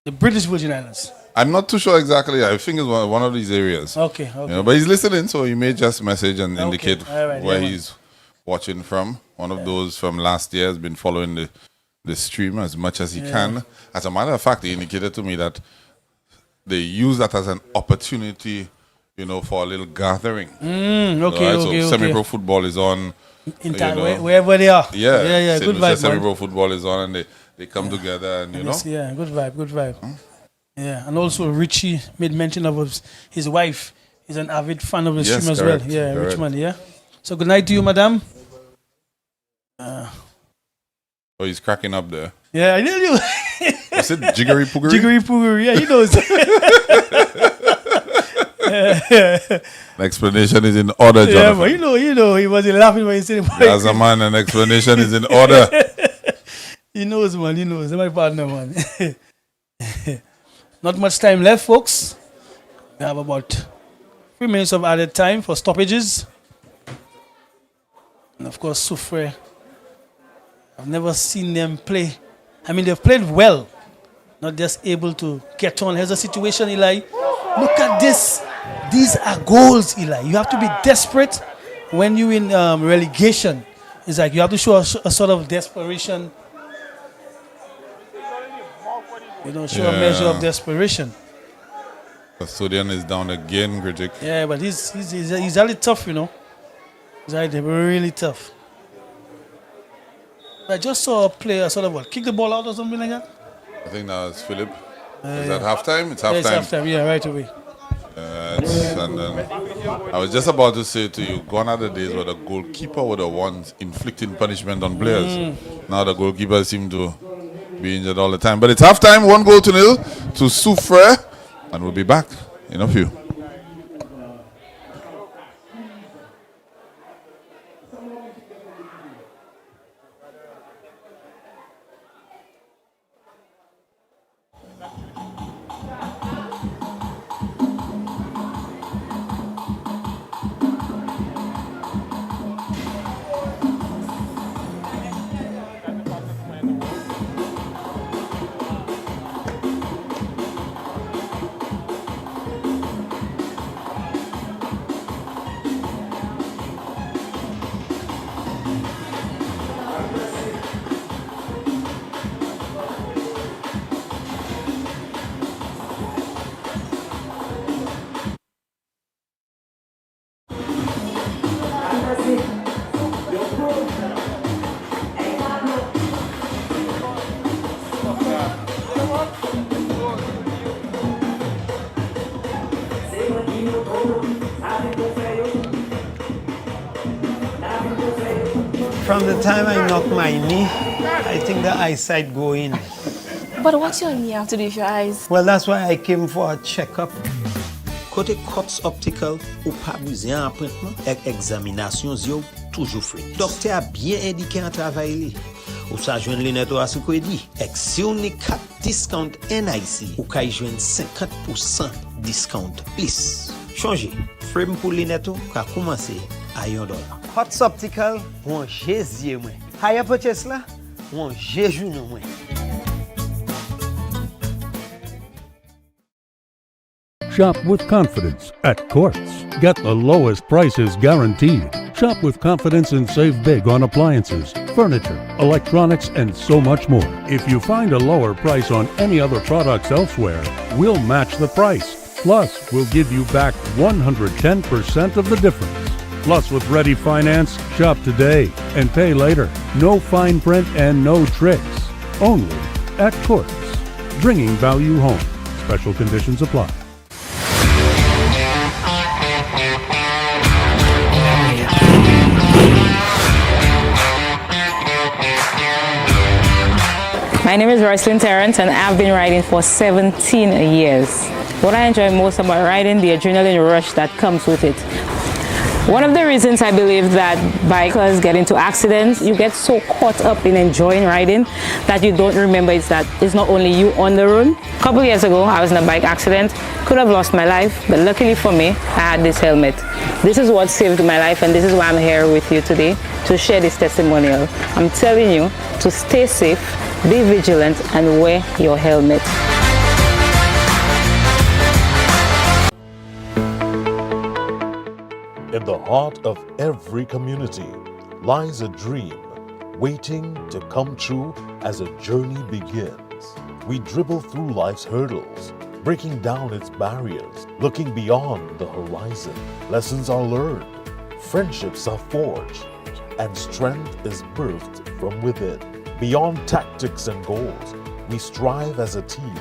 the British Virgin Islands. I'm not too sure exactly. I think it's one of these areas. Okay. You know, but he's listening, so he may just message and indicate All right, where yeah, he's watching from. One of those from last year has been following the stream as much as he can. As a matter of fact, he indicated to me that they use that as an opportunity, you know, for a little gathering. So semi-pro football is on. In time, wherever they are. Yeah. Good vibe, Semi-pro football is on, and they come together, and you know. Yeah, good vibe. Yeah, and also Richie made mention of his wife. He's an avid fan of the stream as correct, well. Yeah, correct. Richmond. Yeah. So good night to you, madam. Oh, he's cracking up there. Yeah, I know you. What's it? Jiggery poogery? Jiggery poogery. Yeah, he knows. An explanation is in order, Jonathan. Yeah, but you know, he wasn't laughing when he said it. As a man, an explanation is in order. He knows, man. He knows. He's my partner, man. Not much time left, folks. We have about 3 minutes of added time for stoppages. And of course, Soufriere. I've never seen them play. I mean, they've played well. Not just able to get on. Here's a situation, Eli. Look at this. These are goals, Eli. You have to be desperate when you're in relegation. It's like you have to show a sort of desperation. show a measure of desperation. Custodian is down again, critic. Yeah, but he's really tough, He's really tough. I just saw a player sort of kick the ball out or something like that. I think that was Philip. Is that halftime? It's halftime. It's halftime, yeah, right away. I was just about to say to you, gone are the days where the goalkeeper were the ones inflicting punishment on players. Now the goalkeepers seem to be injured all the time. But it's halftime, 1-0 to Soufriere, and we'll be back in a few. From the time I knock my knee, I think the eyesight go in. But what's your knee have to do with your eyes? Well, that's why I came for a checkup. Côté Cots Optical, ou pas besoin appointment, avec examination yo toujours free. Docteur a bien indiqué un travail. Ou sa joindre lunettes à ce qu'on dit. Avec si on est 4 discount NIC, ou kay joindre 50% discount plus. Changer. Frame pour lunettes ka commencer à $1. Cots Optical, on jésus moi. Higher purchase là, on jésus non moi. Shop with confidence at Quartz. Get the lowest prices guaranteed. Shop with confidence and save big on appliances, furniture, electronics, and so much more. If you find a lower price on any other products elsewhere, we'll match the price. Plus, we'll give you back 110% of the difference. Plus, with Ready Finance, shop today and pay later. No fine print and no tricks. Only at Quartz. Bringing value home. Special conditions apply. My name is Roycelyn Terrence and I've been riding for 17 years. What I enjoy most about riding, the adrenaline rush that comes with it. One of the reasons I believe that bikers get into accidents, you get so caught up in enjoying riding that you don't remember it's not only you on the road. A couple years ago, I was in a bike accident, could have lost my life, but luckily for me, I had this helmet. This is what saved my life, and this is why I'm here with you today to share this testimonial. I'm telling you to stay safe, be vigilant, and wear your helmet. In the heart of every community lies a dream waiting to come true as a journey begins. We dribble through life's hurdles, breaking down its barriers, looking beyond the horizon. Lessons are learned, friendships are forged, and strength is birthed from within. Beyond tactics and goals, we strive as a team.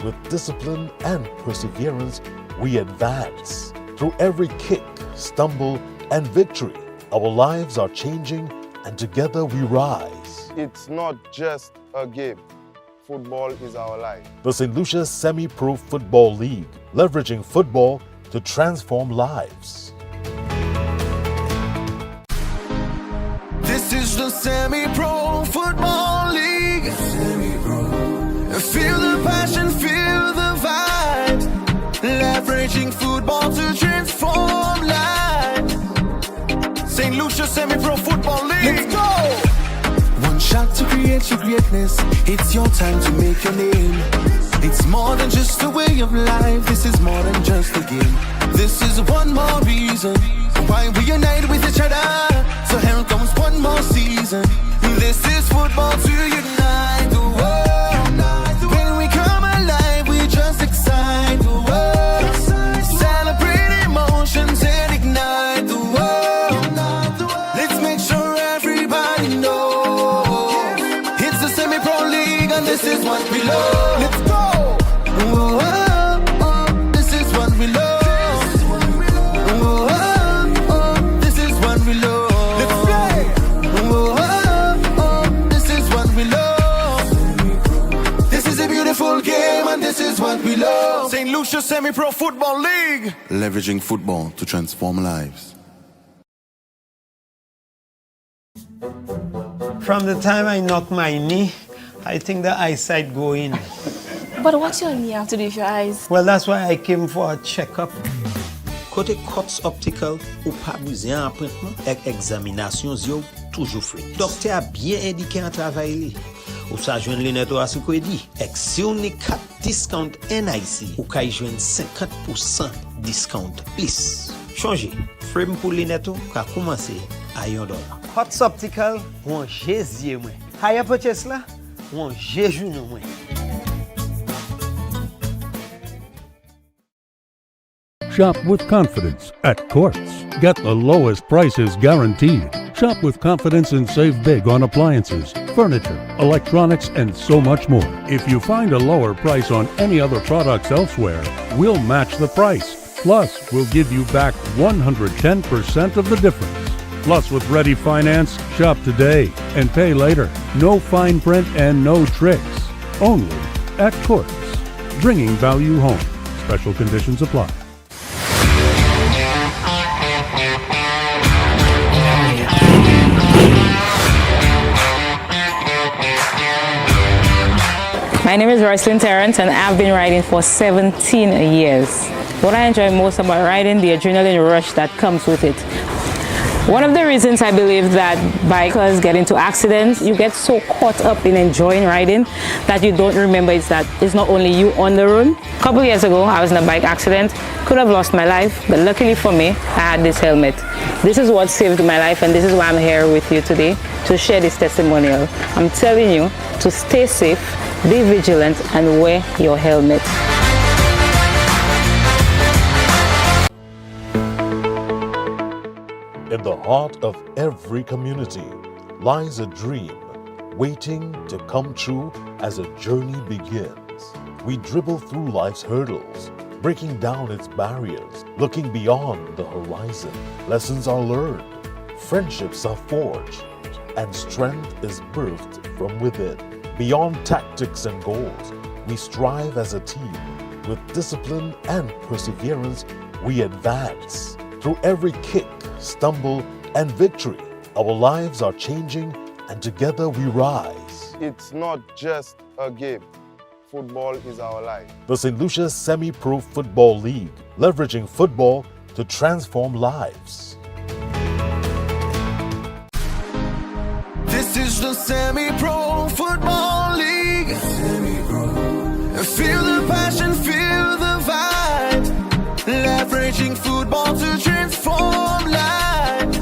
With discipline and perseverance, we advance. Through every kick, stumble, and victory, our lives are changing, and together we rise. It's not just a game. Football is our life. The St. Lucia Semi-Pro Football League, leveraging football to transform lives. This is the Semi-Pro Football League. Feel the passion, feel the vibe. Leveraging football to transform lives. St. Lucia Semi-Pro Football League. Let's go! One shot to create your greatness. It's your time to make your name. It's more than just a way of life. This is more than just a game. This is one more reason why we unite with each other. So here comes one more season. This is football to unite the world. When we come out Lucia Semi-Pro Football League. Leveraging football to transform lives. From the time I knock my knee, I think the eyesight go in. But what's your knee have to do with your eyes? Well, that's why I came for a checkup. Côté Cots Optical, ou pas besoin appointment, avec examination yo toujours free. Docteur a bien indiqué un travail. Ou sa joindre lunette ou asiko dit, avec si on est 4 discount NIC, ou kay joindre 50% discount plus. Changer, frame pour lunette ou ka commencer à $1. Cots Optical, ou un jésier moi. Higher purchase là, ou un jéjou non moi. Shop with confidence at Courts. Get the lowest prices guaranteed. Shop with confidence and save big on appliances, furniture, electronics, and so much more. If you find a lower price on any other products elsewhere, we'll match the price. Plus, we'll give you back 110% of the difference. Plus, with ready finance, shop today and pay later. No fine print and no tricks. Only at Courts. Bringing value home. Special conditions apply. My name is Roycelyn Terrence and I've been riding for 17 years. What I enjoy most about riding, the adrenaline rush that comes with it. One of the reasons I believe that bikers get into accidents, you get so caught up in enjoying riding that you don't remember is that it's not only you on the road. A couple years ago, I was in a bike accident, could have lost my life, but luckily for me, I had this helmet. This is what saved my life, and this is why I'm here with you today to share this testimonial. I'm telling you to stay safe, be vigilant, and wear your helmet. In the heart of every community lies a dream waiting to come true as a journey begins. We dribble through life's hurdles, breaking down its barriers, looking beyond the horizon. Lessons are learned, friendships are forged, and strength is birthed from within. Beyond tactics and goals, we strive as a team. With discipline and perseverance, we advance. Through every kick, stumble, and victory, our lives are changing, and together we rise. It's not just a game. Football is our life. The St. Lucia Semi-Pro Football League, leveraging football to transform lives. This is the Semi-Pro Football League. Feel the passion, feel the vibe. Leveraging football to transform lives.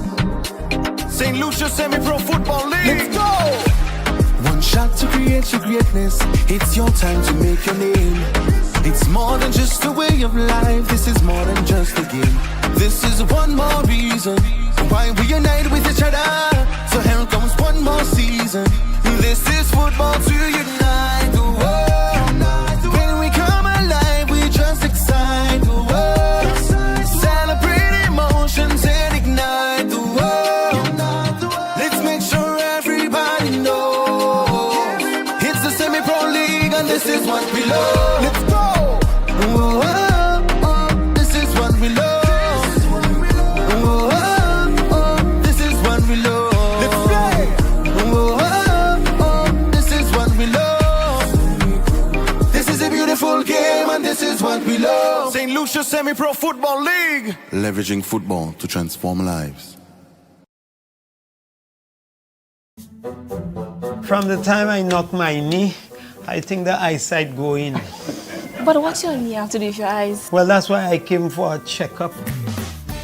St. Lucia Semi-Pro Football League. Let's go! One shot to create your greatness. It's your time to make your name. It's more than just a way of life. This is more than just a game. This is one more reason why we unite with each other. So here comes one more season. This is football to unite the world. When we come alive, we just excite the world. Celebrate emotions and ignite the world. Let's make sure everybody knows it's the Semi-Pro League and this is what we love. Let's go! Whoa, oh, oh, this is what we love. Whoa, oh, oh, this is what we love. Let's play! Whoa, oh, oh, this is what we love. This is a beautiful game and this is what we love. St. Lucia Semi-Pro Football League. Leveraging football to transform lives. From the time I knock my knee, I think the eyesight go in. But what's your knee have to do with your eyes? Well, that's why I came for a checkup.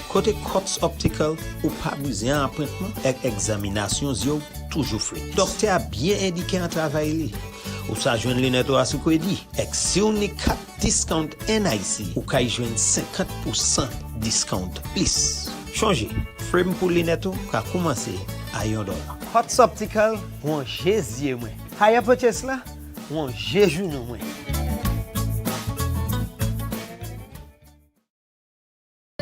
Côté Cots Optical, ou pas besoin appointment, avec examination yo toujours free. Docteur a bien indiqué un travail. Ou sa joindre lunette ou asiko dit, avec si on est 4 discount NIC, ou kay joindre 50% discount plus. Changer, frame pour lunette ou ka commencer à $1. Cots Optical, ou un jésier moi. Higher purchase là, ou un jéjou non moi.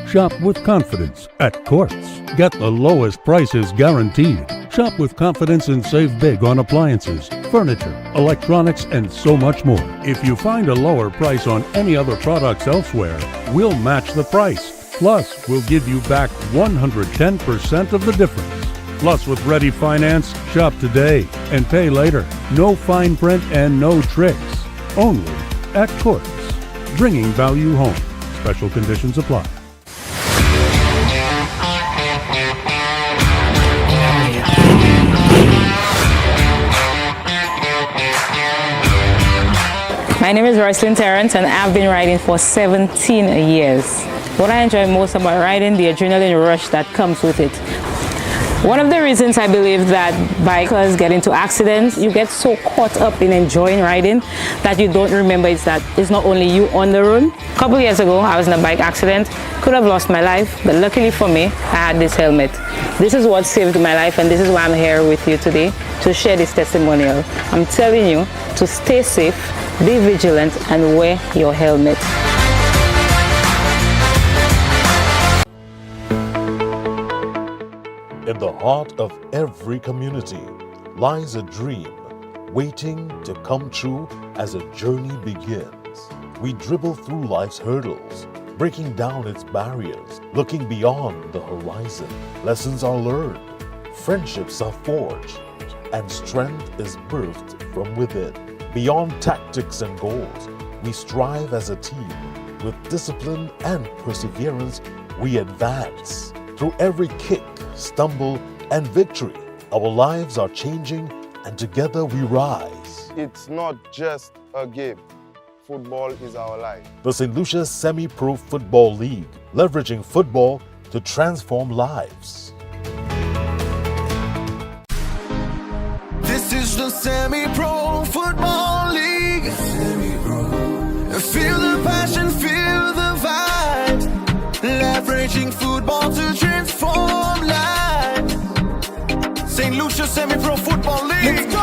Shop with confidence at Courts. Get the lowest prices guaranteed. Shop with confidence and save big on appliances, furniture, electronics, and so much more. If you find a lower price on any other products elsewhere, we'll match the price. Plus, we'll give you back 110% of the difference. Plus, with Ready Finance, shop today and pay later. No fine print and no tricks. Only at Courts. Bringing value home. Special conditions apply. My name is Roycelyn Terrence and I've been riding for 17 years. What I enjoy most about riding, the adrenaline rush that comes with it. One of the reasons I believe that bikers get into accidents, you get so caught up in enjoying riding that you don't remember it's not only you on the road. A couple years ago, I was in a bike accident, could have lost my life, but luckily for me, I had this helmet. This is what saved my life, and this is why I'm here with you today to share this testimonial. I'm telling you to stay safe, be vigilant, and wear your helmet. In the heart of every community lies a dream waiting to come true as a journey begins. We dribble through life's hurdles, breaking down its barriers, looking beyond the horizon. Lessons are learned, friendships are forged, and strength is birthed from within. Beyond tactics and goals, we strive as a team. With discipline and perseverance, we advance. Through every kick, stumble, and victory, our lives are changing, and together we rise. It's not just a game. Football is our life. The St. Lucia Semi-Pro Football League, leveraging football to transform lives. This is the Semi-Pro Football League. Feel the passion, feel the vibe. Leveraging football to transform lives. St. Lucia Semi-Pro Football League. Let's go!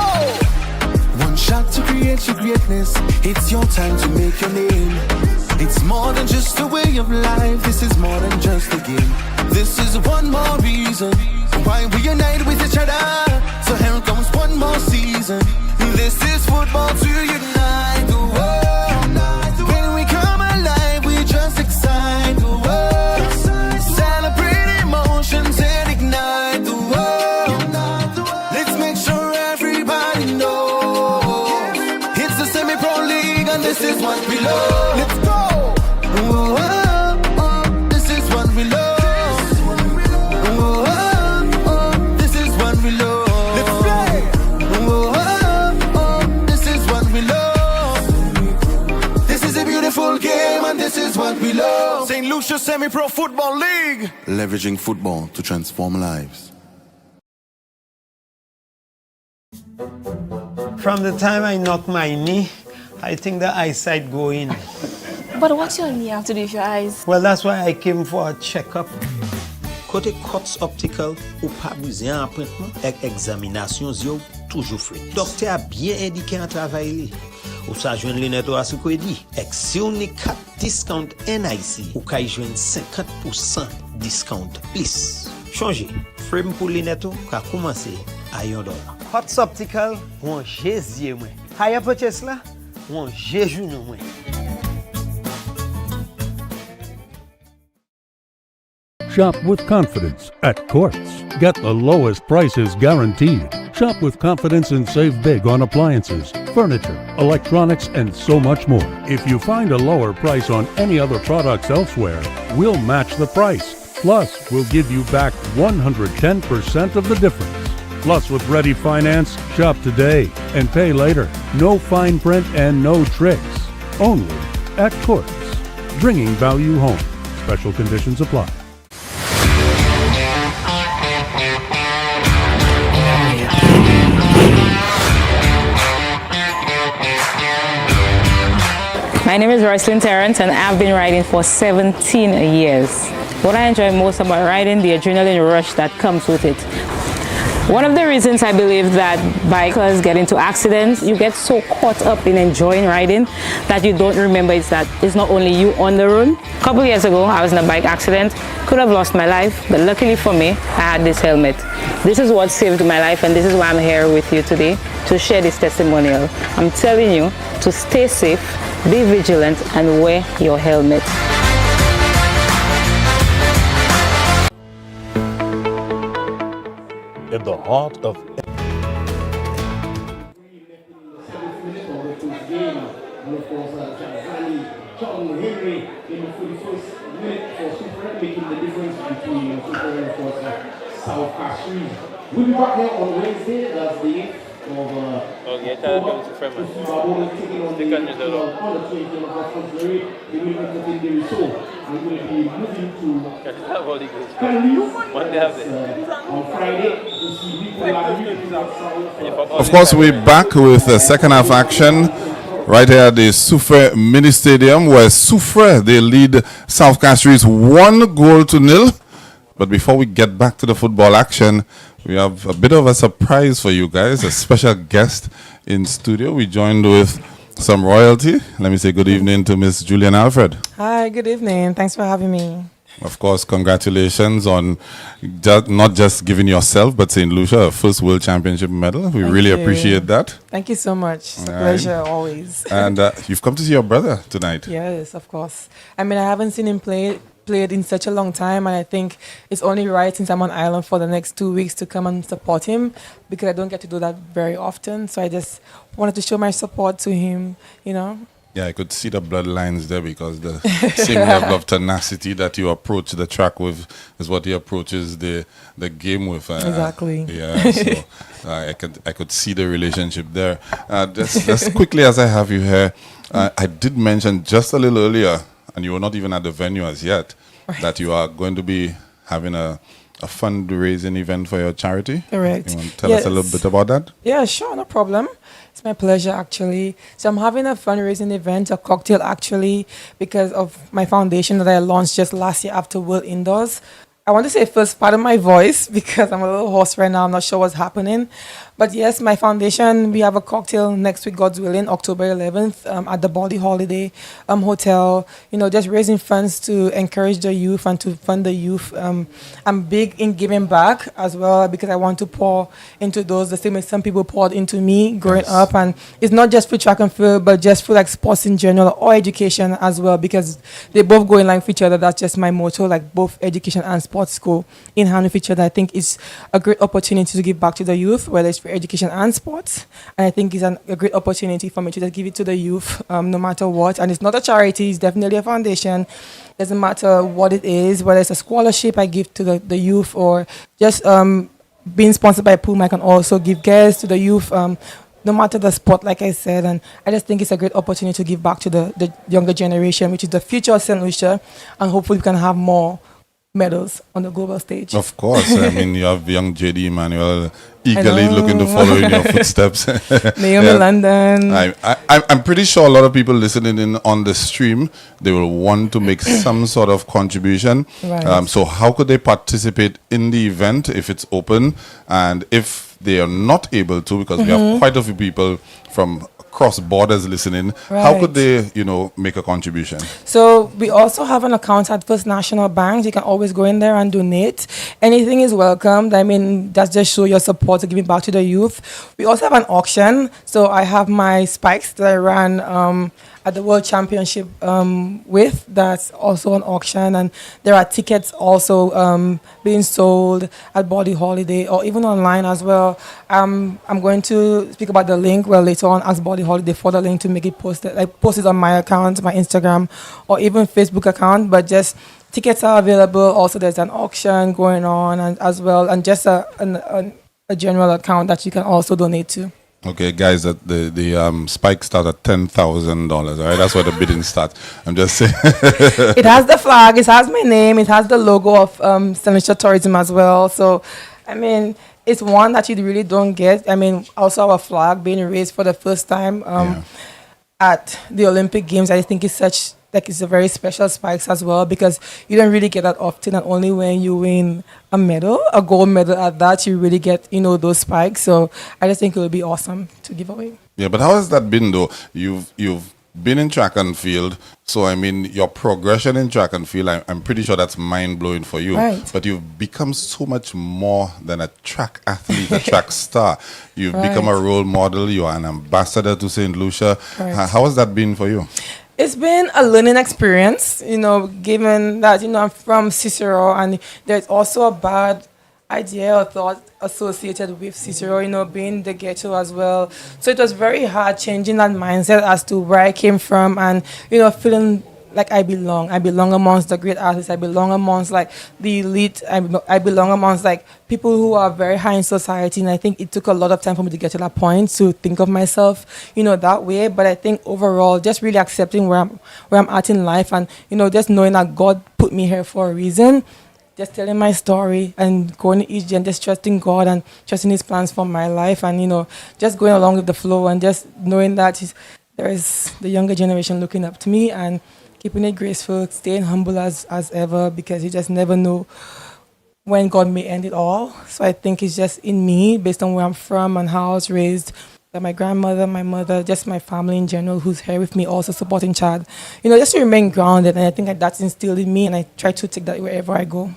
One shot to create your greatness. It's your time to make your name. It's more than just a way of life. This is more than just a game. This is one more reason why we unite with each other. So here comes one more season. This is football to unite the world. When we come alive, we just excite the world. Celebrate emotions and ignite the world. Let's make sure everybody knows it's the Semi-Pro League and this is what we love. Let's go! Oh, oh, oh, this is what we love. Oh, oh, oh, this is what we love. Let's play! Oh, oh, oh, this is what we love. This is a beautiful game and this is what we love. St. Lucia Semi-Pro Football League. Leveraging football to transform lives. From the time I knock my knee, I think the eyesight go in. But what your knee have to do with your eyes? Well, that's why I came for a checkup. Côté Cots Optical, ou pas besoin appointment, avec examination yo toujours free. Docteur a bien indiqué un travail. Ou sa joindre lunette à ce qu'on dit. Avec si on est 4 discount NIC, ou kay joindre 50% discount plus. Changer. Frame pour lunette ka commencer à $1. Cots Optical, on jésus moi. Higher purchase là, on jésus nous moi. Shop with confidence at Courts. Get the lowest prices guaranteed. Shop with confidence and save big on appliances, furniture, electronics, and so much more. If you find a lower price on any other products elsewhere, we'll match the price. Plus, we'll give you back 110% of the difference. Plus, with Ready Finance, shop today and pay later. No fine print and no tricks. Only at Courts. Bringing value home. Special conditions apply. My name is Roycelyn Terrence and I've been riding for 17 years. What I enjoy most about riding, the adrenaline rush that comes with it. One of the reasons I believe that bikers get into accidents, you get so caught up in enjoying riding that you don't remember it's not only you on the road. A couple of years ago, I was in a bike accident, could have lost my life, but luckily for me, I had this helmet. This is what saved my life, and this is why I'm here with you today to share this testimonial. I'm telling you to stay safe, be vigilant, and wear your helmet. In the heart of John Henry in the 41st minute for Soufriere, making the difference between Soufriere and, of course, South Castries. We'll be back here on Wednesday, that's the 8th of October. We're taking on the 20th of February. They will entertain the result. We will be moving to Castries on Friday to see Of course, we're back with the second half action right here at the Soufriere Mini Stadium, where Soufriere, they lead South Castries 1-0. But before we get back to the football action, we have a bit of a surprise for you guys, a special guest in studio. We joined with some royalty. Let me say good evening to Miss Julian Alfred. Hi, good evening. Thanks for having me. Of course, congratulations on not just giving yourself, but St. Lucia a first World Championship medal. We really appreciate that. Thank you so much. It's a pleasure always. And you've come to see your brother tonight. Yes, of course. I mean, I haven't seen him played in such a long time, and I think it's only right, since I'm on island for the next 2 weeks, to come and support him, because I don't get to do that very often. So I just wanted to show my support to him, you know. Yeah, I could see the bloodlines there, because the same level of tenacity that you approach the track with is what he approaches the game with. Exactly. Yeah, so I could see the relationship there. Just quickly, as I have you here, I did mention just a little earlier, and you were not even at the venue as yet, that you are going to be having a fundraising event for your charity. Correct. You want to tell us a little bit about that? Yeah, sure, no problem. It's my pleasure, actually. So I'm having a fundraising event, a cocktail, actually, because of my foundation that I launched just last year after World Indoors. I want to say first, pardon my voice, because I'm a little hoarse right now. I'm not sure what's happening. But yes, my foundation, we have a cocktail next week, God's willing, October 11th, at the Body Holiday Hotel. You know, just raising funds to encourage the youth and to fund the youth. I'm big in giving back as well, because I want to pour into those the same way some people poured into me growing up. And it's not just for track and field, but just for like sports in general, or education as well, because they both go in line with each other. That's just my motto, like both education and sports go in hand with each other. I think it's a great opportunity to give back to the youth, whether it's for education and sports. And I think it's a great opportunity for me to just give it to the youth, no matter what. And it's not a charity, it's definitely a foundation. Doesn't matter what it is, whether it's a scholarship I give to the youth, or just being sponsored by Puma, I can also give gas to the youth, no matter the sport, like I said. And I just think it's a great opportunity to give back to the younger generation, which is the future of St. Lucia, and hopefully we can have more medals on the global stage. Of course. I mean, you have young JD Emmanuel eagerly looking to follow in your footsteps. Naomi London. I'm pretty sure a lot of people listening in on the stream, they will want to make some sort of contribution. Right. So how could they participate in the event if it's open? And if they are not able to, because we have quite a few people from cross borders listening, how could they, make a contribution? So we also have an account at First National Bank. You can always go in there and donate. Anything is welcomed. I mean, that's just show your support to giving back to the youth. We also have an auction. So I have my spikes that I ran at the World Championship with. That's also an auction, and there are tickets also being sold at Body Holiday or even online as well. I'm going to speak about the link later on, ask Body Holiday for the link to make it posted. I post it on my account, my Instagram, or even Facebook account. But just tickets are available. Also, there's an auction going on, and as well, and just a general account that you can also donate to. Okay, guys, the spike start at $10,000. All right, that's where the bidding starts. I'm just saying. It has the flag. It has my name. It has the logo of St. Lucia Tourism as well. So, I mean, it's one that you really don't get. I mean, also our flag being raised for the first time at the Olympic Games. I think it's such like it's a very special spikes as well because you don't really get that often, and only when you win a medal, a gold medal at that, you really get those spikes. So I just think it would be awesome to give away. Yeah, but how has that been though? You've been in track and field, so I mean your progression in track and field, I'm pretty sure that's mind blowing for you. Right. But you've become so much more than a track athlete, a track star. You've become a Right. role model. You are an ambassador to St. Lucia. Right. How has that been for you? It's been a learning experience, given that, I'm from Cicero, and there's also a bad idea or thought associated with Cicero, being the ghetto as well. So it was very hard changing that mindset as to where I came from and, feeling like I belong. I belong amongst the great artists. I belong amongst like the elite. I belong amongst like people who are very high in society. And I think it took a lot of time for me to get to that point to think of myself, that way. But I think overall, just really accepting where I'm at in life, and just knowing that God put me here for a reason. Just telling my story and going to each day and just trusting God and trusting His plans for my life, and just going along with the flow and just knowing that there is the younger generation looking up to me and keeping it graceful, staying humble as ever, because you just never know when God may end it all. So I think it's just in me, based on where I'm from and how I was raised, that my grandmother, my mother, just my family in general who's here with me, also supporting Chad, just to remain grounded. And I think that's instilled in me, and I try to take that wherever I go.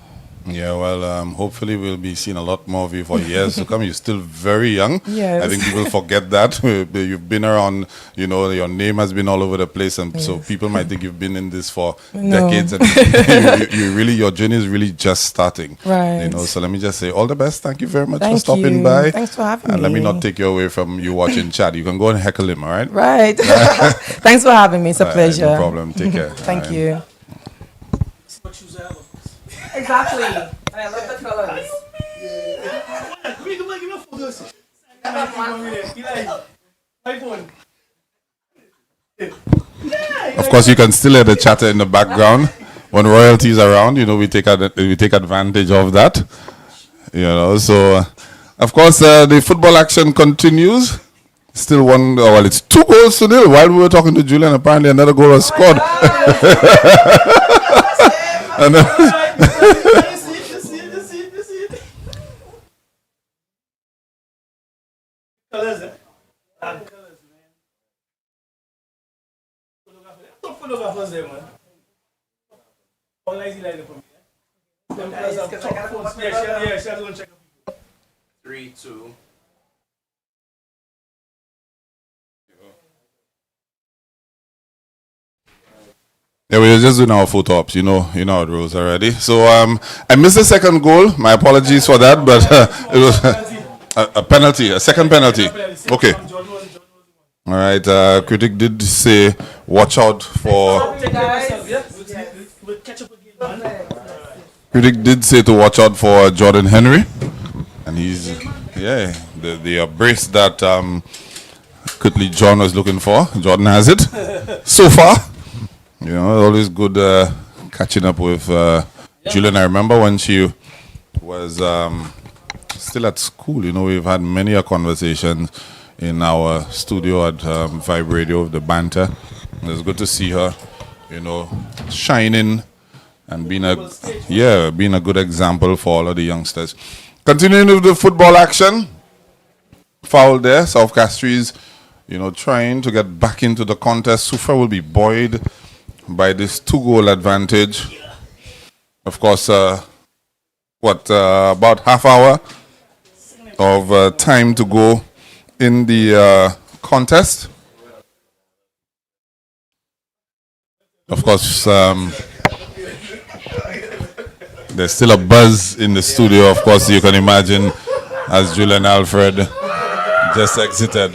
Yeah, well, hopefully we'll be seeing a lot more of you for years to come. You're still very young. Yes. I think people forget that. You've been around, your name has been all over the place, and so people might think you've been in this for decades. And your journey is really just starting. Right. So let me just say all the best. Thank you very much for Thank stopping you. by. Thanks for having me. And let me not take you away from you watching Chad. You can go and heckle him, all right? Right. Thanks for having me. It's a pleasure. No problem. Take care. Thank you. Exactly. And I love the colors. Of course, you can still hear the chatter in the background when royalty is around. We take advantage of that. So of course the football action continues. Still one. Well, it's 2-0 while we were talking to Julian. Apparently, another goal was scored. And Three, two. yeah, we were just doing our photo ops. You know how it rolls already. So I missed the second goal. My apologies for that, but it was a penalty, a second penalty. Okay. All right. Critic did say, watch out for. Critic did say to watch out for Jordan Henry, and he's the brace that Cutley John was looking for. Jordan has it so far. Always good catching up with Julian. I remember when she was still at school. We've had many a conversations in our studio at Vibe Radio with the banter. It's good to see her, shining and being a good example for all of the youngsters. Continuing with the football action. Foul there. South Castries, trying to get back into the contest. Soufriere will be buoyed by this 2-goal advantage. Of course, about half hour of time to go in the contest. Of course, there's still a buzz in the studio, of course, you can imagine, as Julian Alfred just exited.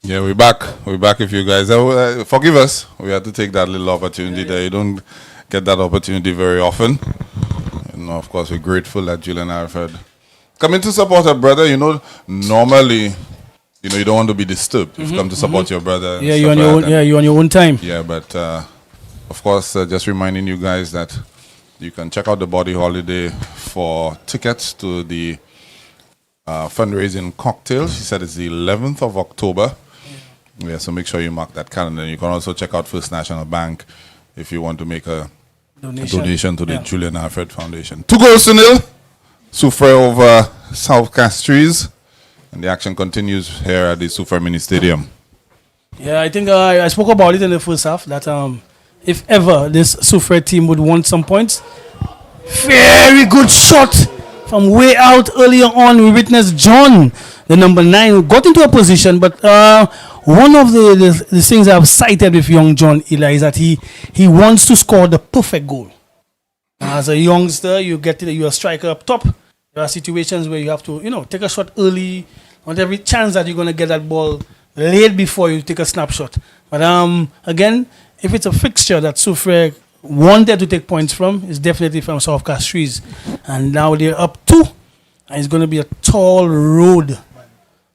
Yeah, we're back. We're back with you guys. Forgive us. We had to take that little opportunity there. You don't get that opportunity very often. Of course, we're grateful that Julian Alfred coming to support a brother. Normally, you don't want to be disturbed. You've come to support your brother. Yeah, you're on your own. Yeah, you're on your own time. Yeah, but of course, just reminding you guys that you can check out the Body Holiday for tickets to the fundraising cocktail. She said it's the 11th of October. Yeah, so make sure you mark that calendar. You can also check out First National Bank if you want to make a donation to the Julian Alfred Foundation. 2-0 Soufriere over South Castries, and the action continues here at the Soufriere Mini Stadium. Yeah, I think I spoke about it in the first half that if ever this Soufriere team would want some points, very good shot from way out earlier on. We witnessed John, the number 9, who got into a position, but one of the things I've cited with young John Ila is that he wants to score the perfect goal. As a youngster, you're a striker up top. There are situations where you have to, take a shot early. Not every chance that you're going to get that ball late before you take a snapshot. But again, if it's a fixture that Soufriere wanted to take points from, it's definitely from South Castries. And now they're up 2. And it's going to be a tall road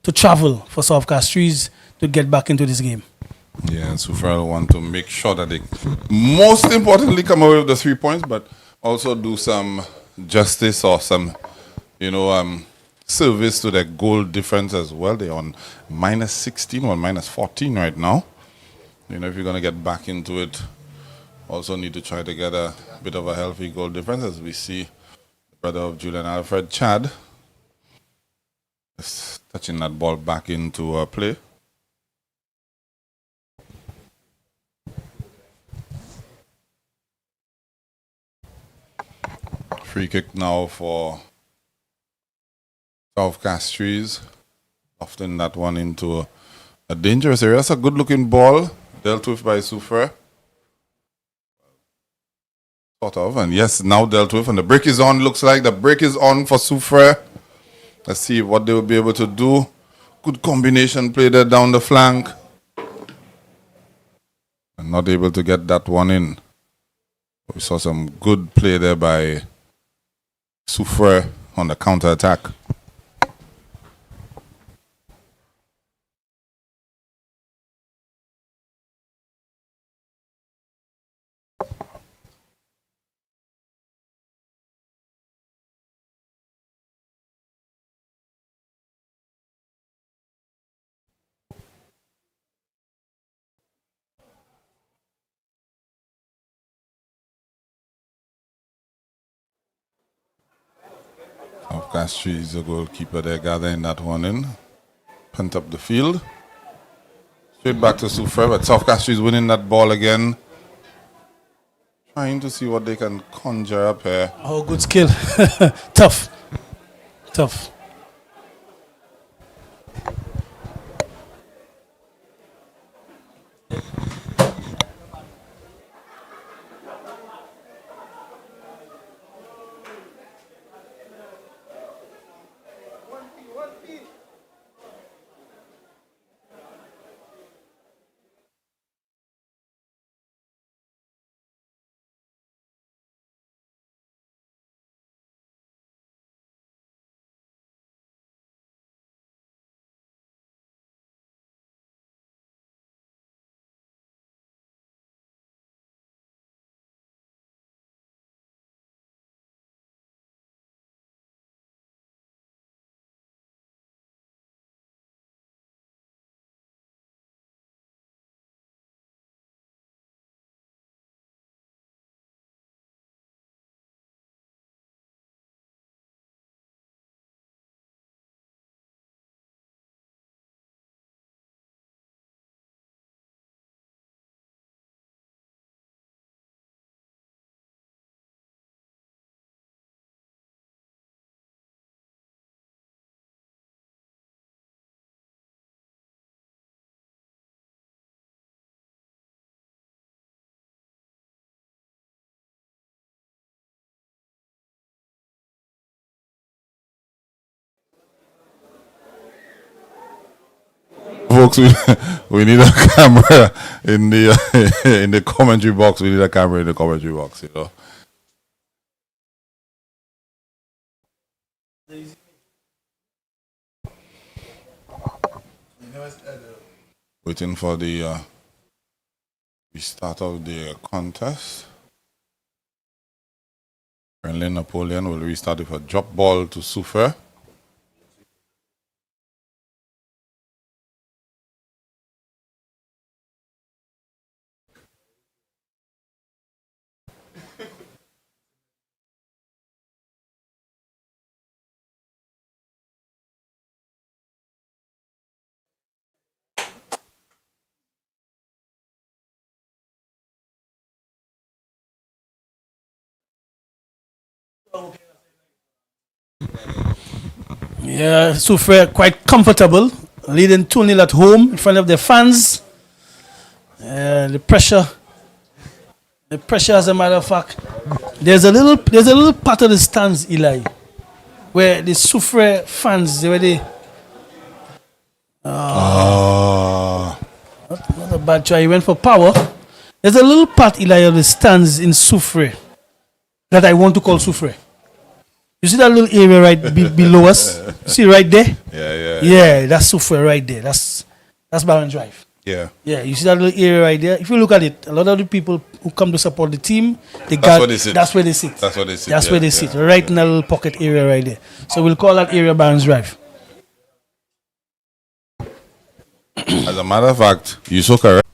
to travel for South Castries to get back into this game. Yeah, Soufriere want to make sure that they, most importantly, come away with the 3 points, but also do some justice or some, service to their goal difference as well. They're on -16 or -14 right now. If you're going to get back into it, also need to try to get a bit of a healthy goal difference, as we see the brother of Julian Alfred, Chad, is touching that ball back into play. Free kick now for South Castries. Often that one into a dangerous area. That's a good looking ball dealt with by Soufriere. Sort of. And yes, now dealt with. And the break is on. Looks like the break is on for Soufriere. Let's see what they will be able to do. Good combination play there down the flank. And not able to get that one in. We saw some good play there by Soufriere on the counter attack. South Castries, the goalkeeper there, gathering that one in. Punt up the field. Straight back to Soufriere, but South Castries winning that ball again. Trying to see what they can conjure up here. Oh, good skill. Tough. box. We need a camera in the in the commentary box. We need a camera in the commentary box. You know. Waiting for the start of the contest. Friendly Napoleon will restart with a drop ball to Soufriere. Yeah, Soufriere quite comfortable, leading 2-0 at home in front of their fans. The pressure, as a matter of fact, there's a little part of the stands, Eli, where the Soufriere fans, they were there. Not a bad try. He went for power. There's a little part, Eli, of the stands in Soufriere that I want to call Soufriere. You see that little area right below us? See right there? Yeah, that's Soufriere right there. That's Baron Drive. Yeah. Yeah, you see that little area right there? If you look at it, a lot of the people who come to support the team, where they sit. That's where they sit. That's where they sit. That's where they sit, right in that little pocket area right there. So we'll call that area Baron's Drive. As a matter of fact, you're so correct.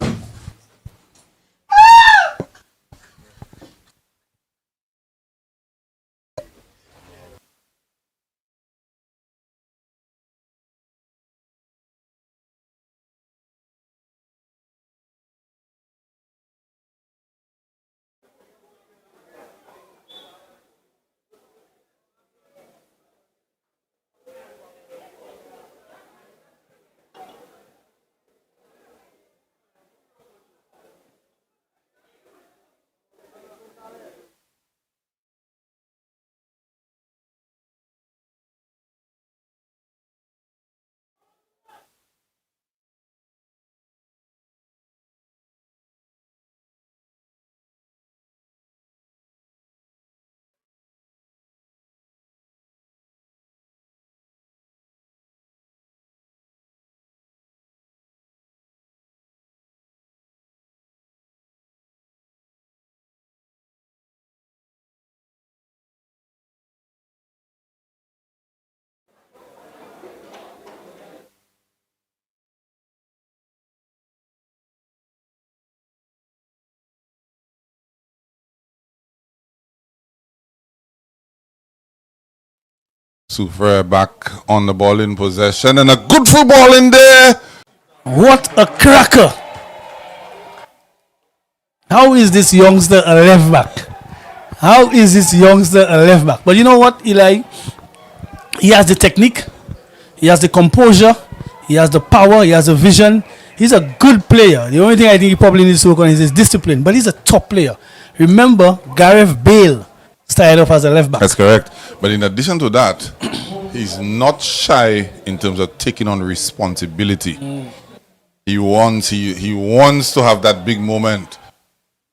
Soufriere back on the ball in possession and a good football in there. What a cracker! How is this youngster a left back? How is this youngster a left back? But you know what, Eli? He has the technique, he has the composure, he has the power, he has the vision. He's a good player. The only thing I think he probably needs to work on is his discipline. But he's a top player. Remember, Gareth Bale started off as a left back. That's correct. But in addition to that, he's not shy in terms of taking on responsibility. He wants to have that big moment.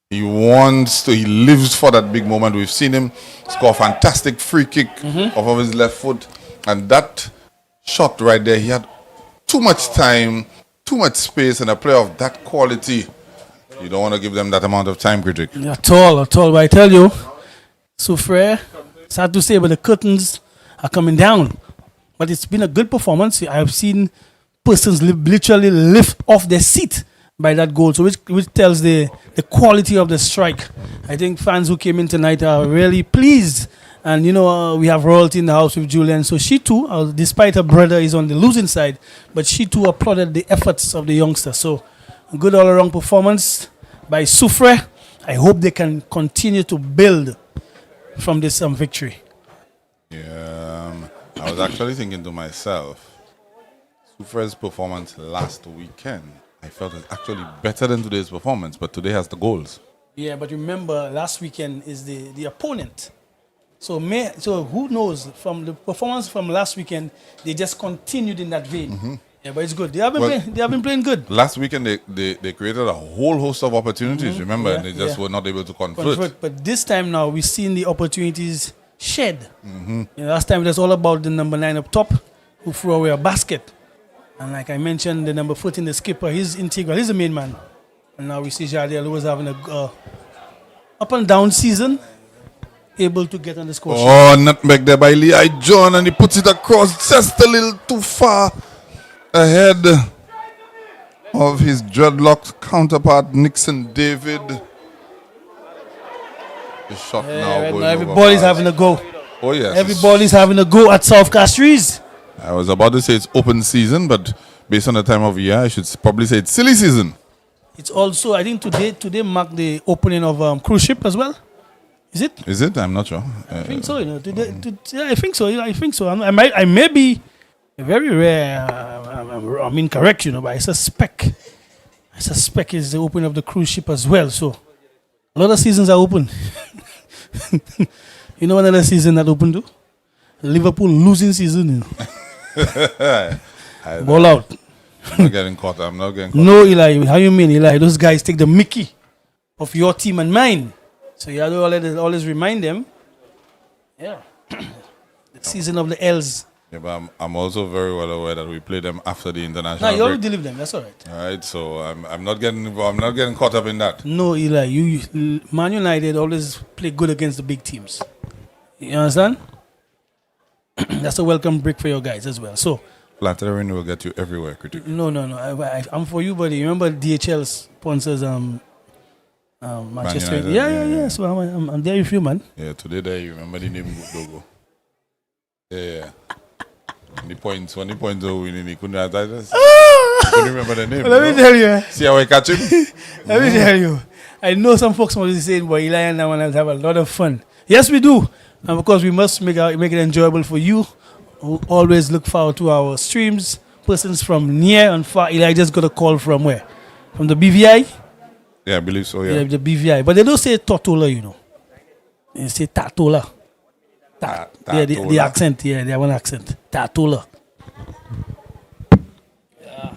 He lives for that big moment. We've seen him score a fantastic free kick off of his left foot. And that shot right there, he had too much time, too much space, and a player of that quality, you don't want to give them that amount of time, critic. At all. But I tell you, Soufriere, sad to say, but the curtains are coming down. But it's been a good performance. I've seen persons literally lift off their seat by that goal, so which tells the quality of the strike. I think fans who came in tonight are really pleased. And, we have royalty in the house with Julian. So she too, despite her brother is on the losing side, but she too applauded the efforts of the youngster. So a good all-around performance by Soufriere. I hope they can continue to build from this victory. Yeah, I was actually thinking to myself, Soufriere's performance last weekend, I felt it actually better than today's performance, but today has the goals. Yeah, but remember, last weekend is the opponent. So who knows, from the performance from last weekend, they just continued in that vein. Yeah, but it's good. They have been playing good. Last weekend they created a whole host of opportunities, remember, and they just were not able to convert. But this time now, we've seen the opportunities shed. Last time it was all about the number 9 up top who threw away a basket. And like I mentioned, the number 14, the skipper, he's integral. He's the main man. And now we see Jadiel, who was having a up and down season, able to get on the score sheet. Oh, nutmeg there by Lehigh John, and he puts it across just a little too far ahead of his dreadlocked counterpart, Nixon David. The shot now going everybody's having a go. Oh, yes. Everybody's having a go at South Castries. I was about to say it's open season, but based on the time of year, I should probably say it's silly season. It's also, I think today marked the opening of cruise ship as well. Is it? Is it? I'm not sure. I think so. Yeah, I think so. I think so. I may be very rare. I'm incorrect, but I suspect it's the opening of the cruise ship as well. So a lot of seasons are open. You know another season that opened too? Liverpool losing season. Ball out. I'm not getting caught. No, Eli. How you mean, Eli? Those guys take the mickey of your team and mine. So you have to always remind them. Yeah. The season of the L's. Yeah, but I'm also very well aware that we play them after the international No, you already break. deliver them. That's all right. All right, so I'm not getting caught up in that. No, Eli. Man United always play good against the big teams. You understand? That's a welcome break for your guys as well. So Flattering will get you everywhere, critic. No. I'm for you, buddy. Remember DHL sponsors Manchester. Yeah. So I'm there with you, man. Yeah, today there you remember the name logo. Yeah. When the points were winning, he couldn't remember the name. Let me tell you. See how I catch him? Let me tell you. I know some folks want to say, but Eli and I want to have a lot of fun. Yes, we do. And of course, we must make it enjoyable for you, who always look forward to our streams. Persons from near and far. Eli just got a call from where? From the BVI? Yeah, I believe so, yeah. The BVI. But they don't say Totola, They say Tatola. Yeah, the accent. Yeah, they have an accent. Tatola. Yeah.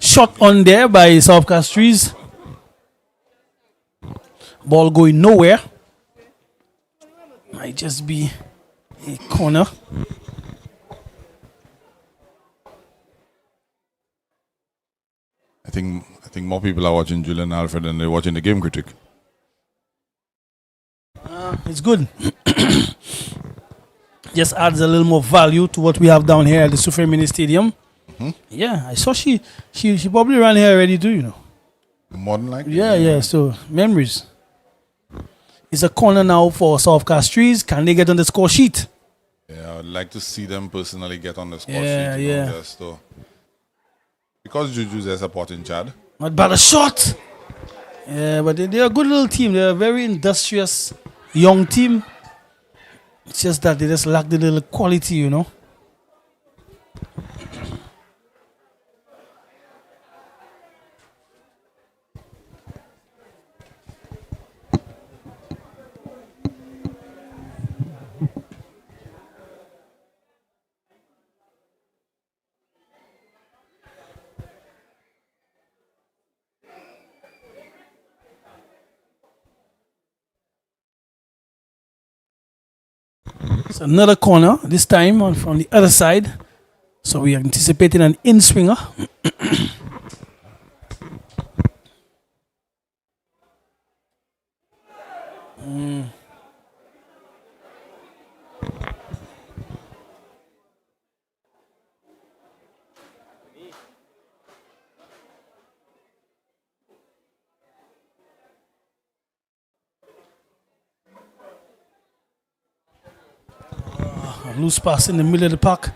Shot on there by South Castries. Ball going nowhere. Might just be a corner. I think more people are watching Julian Alfred than they're watching the game, critic. It's good. Just adds a little more value to what we have down here at the Soufriere Mini Stadium. Yeah, I saw she probably ran here already too, More than likely. Yeah. So memories. It's a corner now for South Castries. Can they get on the score sheet? Yeah, I'd like to see them personally get on the score Yeah, sheet. yeah. Because Juju's their supporting Chad. Not bad a shot. Yeah, but they're a good little team. They're a very industrious young team. It's just that they just lack the little quality, It's another corner, this time from the other side. So we are anticipating an in-swinger. Loose pass in the middle of the park.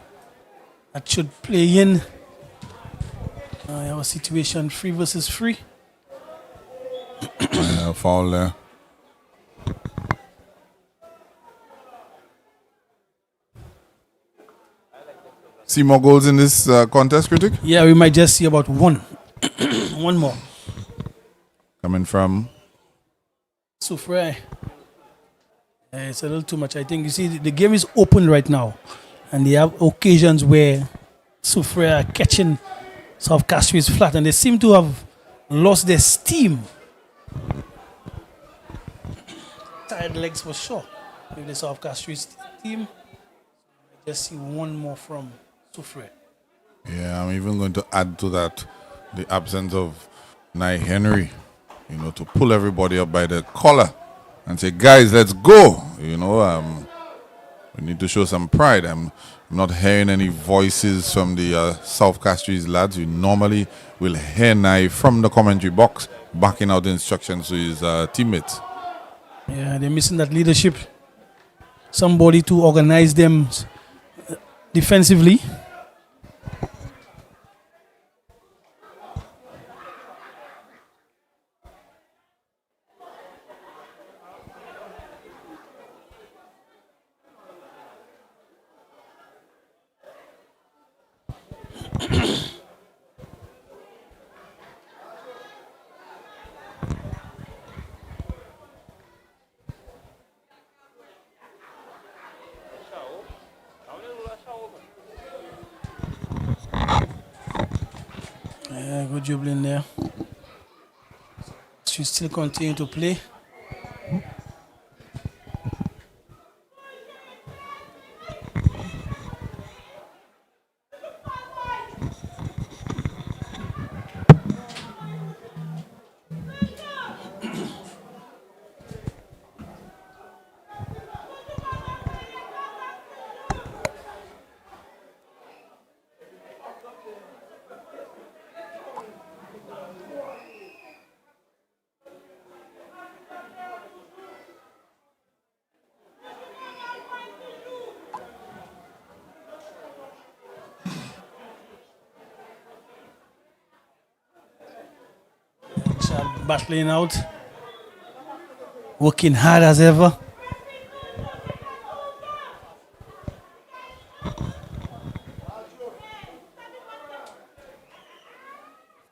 That should play in. I have a situation 3 versus 3. Foul there. See more goals in this contest, Critic? Yeah, we might just see about one. One more. Coming from Soufriere. It's a little too much. I think, you see, the game is open right now. And they have occasions where Soufriere are catching South Castries flat. And they seem to have lost their steam. Tired legs for sure. With the South Castries team. Just see one more from Soufriere. Yeah, I'm even going to add to that the absence of Nye Henry, to pull everybody up by the collar and say, guys, let's go. We need to show some pride. I'm not hearing any voices from the South Castries lads. You normally will hear Nye from the commentary box backing out the instructions to his teammates. Yeah, they're missing that leadership. Somebody to organize them defensively. Yeah, good dribbling there. She still continue to play. Battling out, working hard as ever.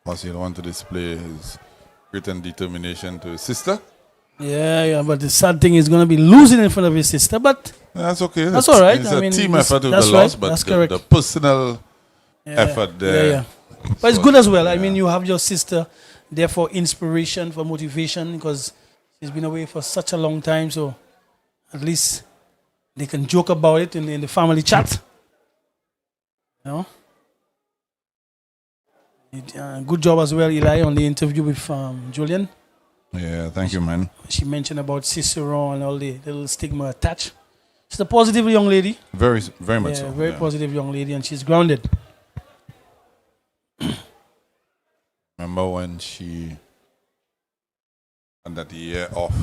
Plus, he'll want to display his grit and determination to his sister. Yeah, but the sad thing is going to be losing in front of his sister, but that's okay. That's all right. It's a team effort with the loss, but the personal effort there. Yeah. But it's good as well. I mean, you have your sister there for inspiration, for motivation, because she's been away for such a long time. So at least they can joke about it in the family chat. Good job as well, Eli, on the interview with Julian. Yeah, thank you, man. She mentioned about Cicero and all the little stigma attached. She's a positive young lady. Very much so. Very positive young lady, and she's grounded. Remember when she had that year off,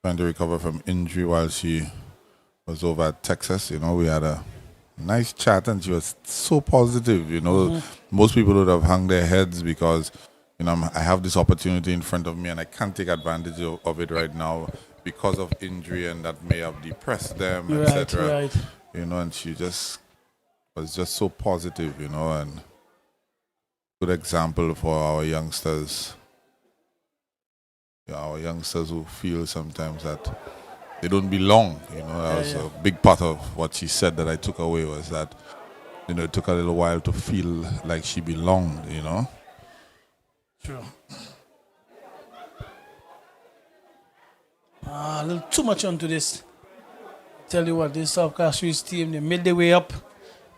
trying to recover from injury while she was over at Texas? We had a nice chat, and she was so positive. Most people would have hung their heads because, I have this opportunity in front of me, and I can't take advantage of it right now because of injury, and that may have depressed them, etc. Right. And she just was just so positive, and good example for our youngsters. Our youngsters who feel sometimes that they don't belong. That was a big part of what she said that I took away, was that it took a little while to feel like she belonged. True. A little too much onto this tell you what, this South Castries team, they made their way up.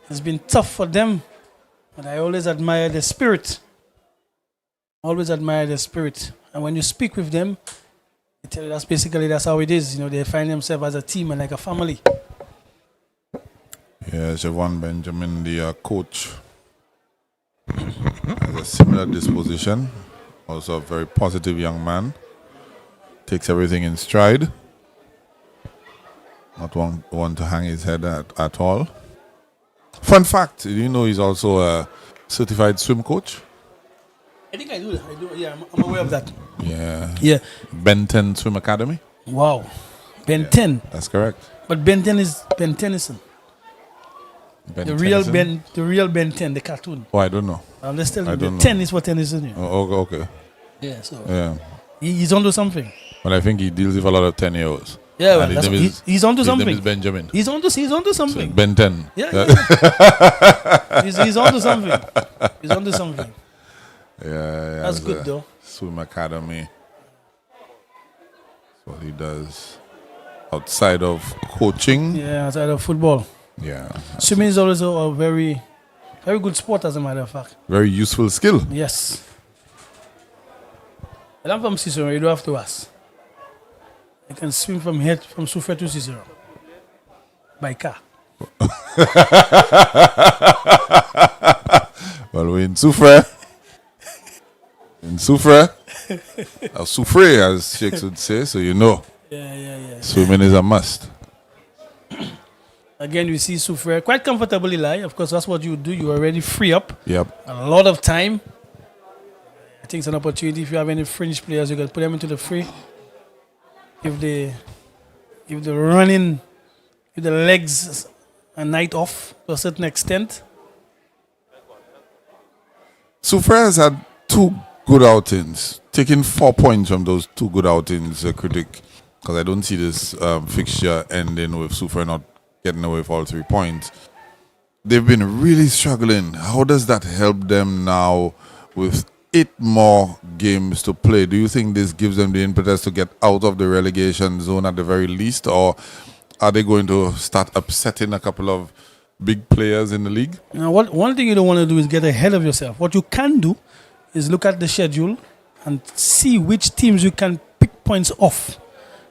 It's been tough for them, but I always admire their spirit. Always admire their spirit. And when you speak with them, they tell you that's how it is. You know, they find themselves as a team and like a family. Yeah, Javon Benjamin, the coach, has a similar disposition. Also a very positive young man. Takes everything in stride. Not one to hang his head at all. Fun fact, did you know he's also a certified swim coach? I think I do. Yeah, I'm aware of that. Yeah. Yeah. Ben 10 Swim Academy? Wow. Ben 10. That's correct. But Ben 10 is Ben Tennyson. Ben The real Tennyson? the real Ben 10, the cartoon. Oh, I don't know. Let's tell I you, don't the know. 10 is for Tennyson. You know. Oh, okay. Yeah, so Yeah. he's onto something. But I think he deals with a lot of 10-year-olds. Yeah, well, And his name is- he's onto his something. name is Benjamin. He's onto something. So Ben 10. Yeah. he's onto something. He's onto something. Yeah. That's has good a though. Swim Academy. That's what he does outside of coaching. Yeah, outside of football. Yeah. Swimming is always a very, very good sport, as a matter of fact. Very useful skill. Yes. And I'm from Cicero, you don't have to ask. I can swim from Soufriere to Cicero. By car. Well, we're in Soufriere. In Soufriere. Soufriere, as Sheikhs would say, so you know. Yeah. Swimming is a must. Again, we see Soufriere quite comfortably lie. Of course, that's what you do. You already free up Yep. a lot of time. I think it's an opportunity. If you have any fringe players, you can put them into the free. Give the running, give the legs a night off to a certain extent. Soufriere has had 2 good outings. Taking 4 points from those 2 good outings, critic, because I don't see this fixture ending with Soufriere not getting away with all 3 points. They've been really struggling. How does that help them now with 8 more games to play? Do you think this gives them the impetus to get out of the relegation zone at the very least, or are they going to start upsetting a couple of big players in the league? Now, one thing you don't want to do is get ahead of yourself. What you can do is look at the schedule and see which teams you can pick points off.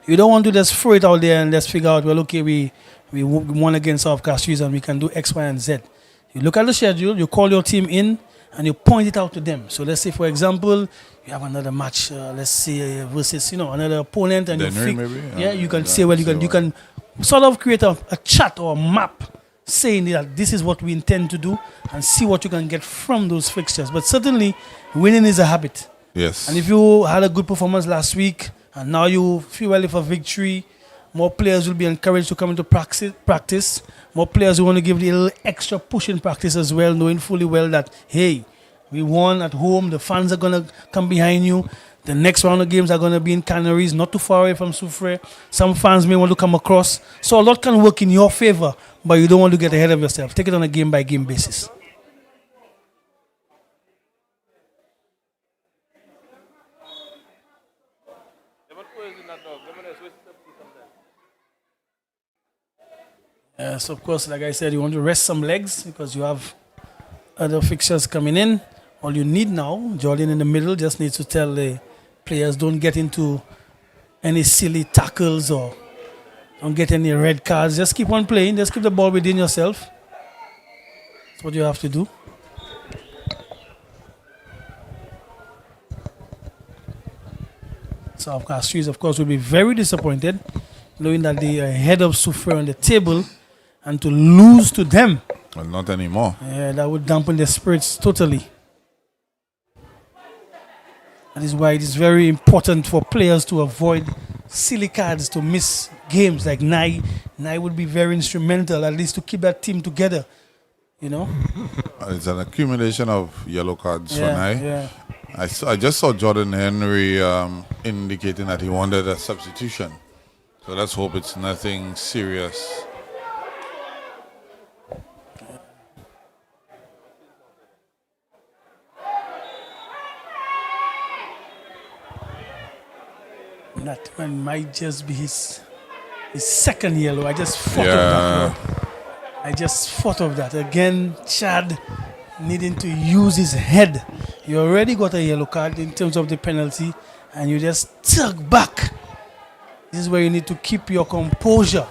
You don't want to just throw it out there and just figure out, well, okay, we won against South Castries and we can do X, Y, and Z. You look at the schedule, you call your team in, and you point it out to them. So let's say, for example, you have another match, let's say versus another opponent, and Dennery, you maybe? yeah, you can say, well, you can sort of create a chat or a map saying that this is what we intend to do, and see what you can get from those fixtures. But certainly, winning is a habit. Yes. And if you had a good performance last week, and now you feel well for victory, more players will be encouraged to come into practice. More players will want to give the little extra push in practice as well, knowing fully well that, hey, we won at home, the fans are going to come behind you. The next round of games are going to be in Canaries, not too far away from Soufriere. Some fans may want to come across. So a lot can work in your favor, but you don't want to get ahead of yourself. Take it on a game-by-game basis. Yes, of course, like I said, you want to rest some legs because you have other fixtures coming in. All you need now, Jordan in the middle just needs to tell the players don't get into any silly tackles or don't get any red cards. Just keep on playing. Just keep the ball within yourself. That's what you have to do. South Castries, of course, will be very disappointed knowing that they are ahead of Soufriere on the table, and to lose to them. Well, not anymore. Yeah, that would dampen their spirits totally. That is why it is very important for players to avoid silly cards, to miss games. Like Nai would be very instrumental, at least to keep that team together. It's an accumulation of yellow cards for Nai. Yeah. I just saw Jordan Henry indicating that he wanted a substitution. So let's hope it's nothing serious. That one might just be his His second yellow. I just thought of that. I just thought of that. Again, Chad needing to use his head. You already got a yellow card in terms of the penalty, and you just tug back. This is where you need to keep your composure.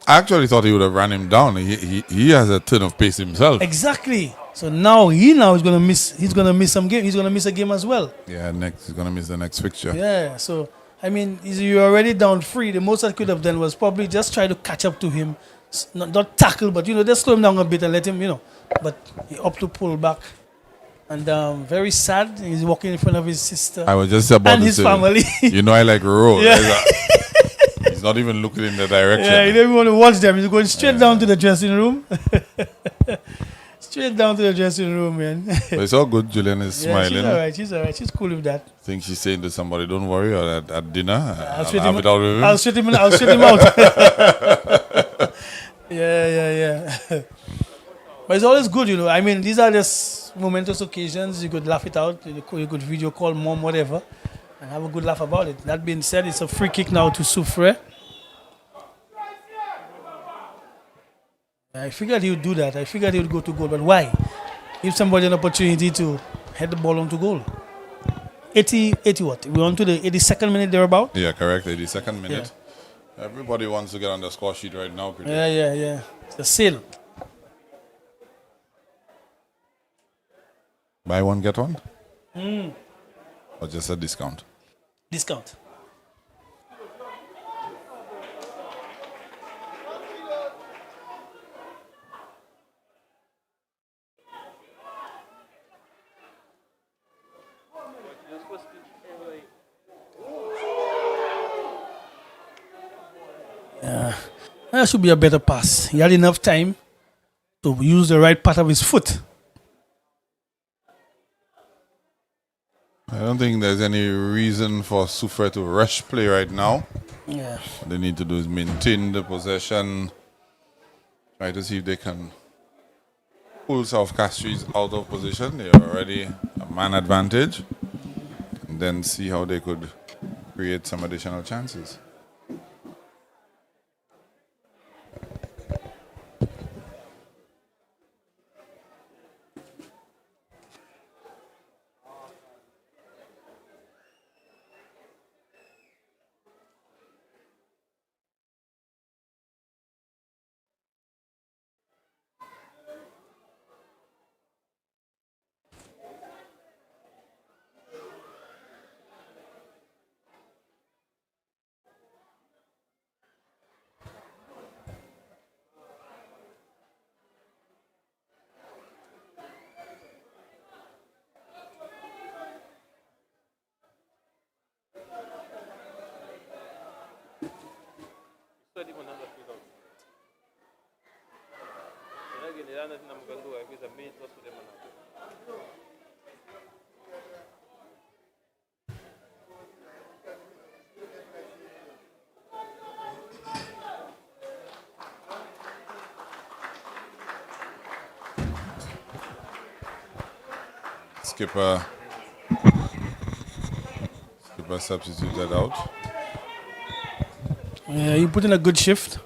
I actually thought he would have ran him down. He has a turn of pace himself. Exactly. So now is going to miss. He's going to miss some game. He's going to miss a game as well. Yeah, he's going to miss the next fixture. Yeah. So I mean, you're already down 3. The most I could have done was probably just try to catch up to him, not tackle, but just slow him down a bit and let him, But he opted to pull back. And very sad. He's walking in front of his sister. I was just about and to his say, family. I like roll. Yeah. He's not even looking in the direction. Yeah, you don't even want to watch them. He's going straight down to the dressing room. Straight down to the dressing room, man. But it's all good. Julian is smiling. She's all right. She's cool with that. I think she's saying to somebody, don't worry, or at dinner, I'll straight have it out with him. I'll straight him out. Yeah. But it's always good, I mean, these are just momentous occasions. You could laugh it out. You could video call mom, whatever, and have a good laugh about it. That being said, it's a free kick now to Soufriere. I figured he would do that. I figured he would go to goal. But why? Give somebody an opportunity to head the ball onto goal. 80 what? We're on to the 82nd minute thereabout? Yeah, correct. 82nd minute. Yeah. Everybody wants to get on the score sheet right now. Pretty. Yeah. It's a sale. Buy one, get one? Or just a discount? Discount. Yeah, that should be a better pass. He had enough time to use the right part of his foot. I don't think there's any reason for Soufriere to rush play right now. Yeah. What they need to do is maintain the possession, try to see if they can pull South Castries out of position. They are already a man advantage. And then see how they could create some additional chances. Skipper substituted out. Yeah, you put in a good shift.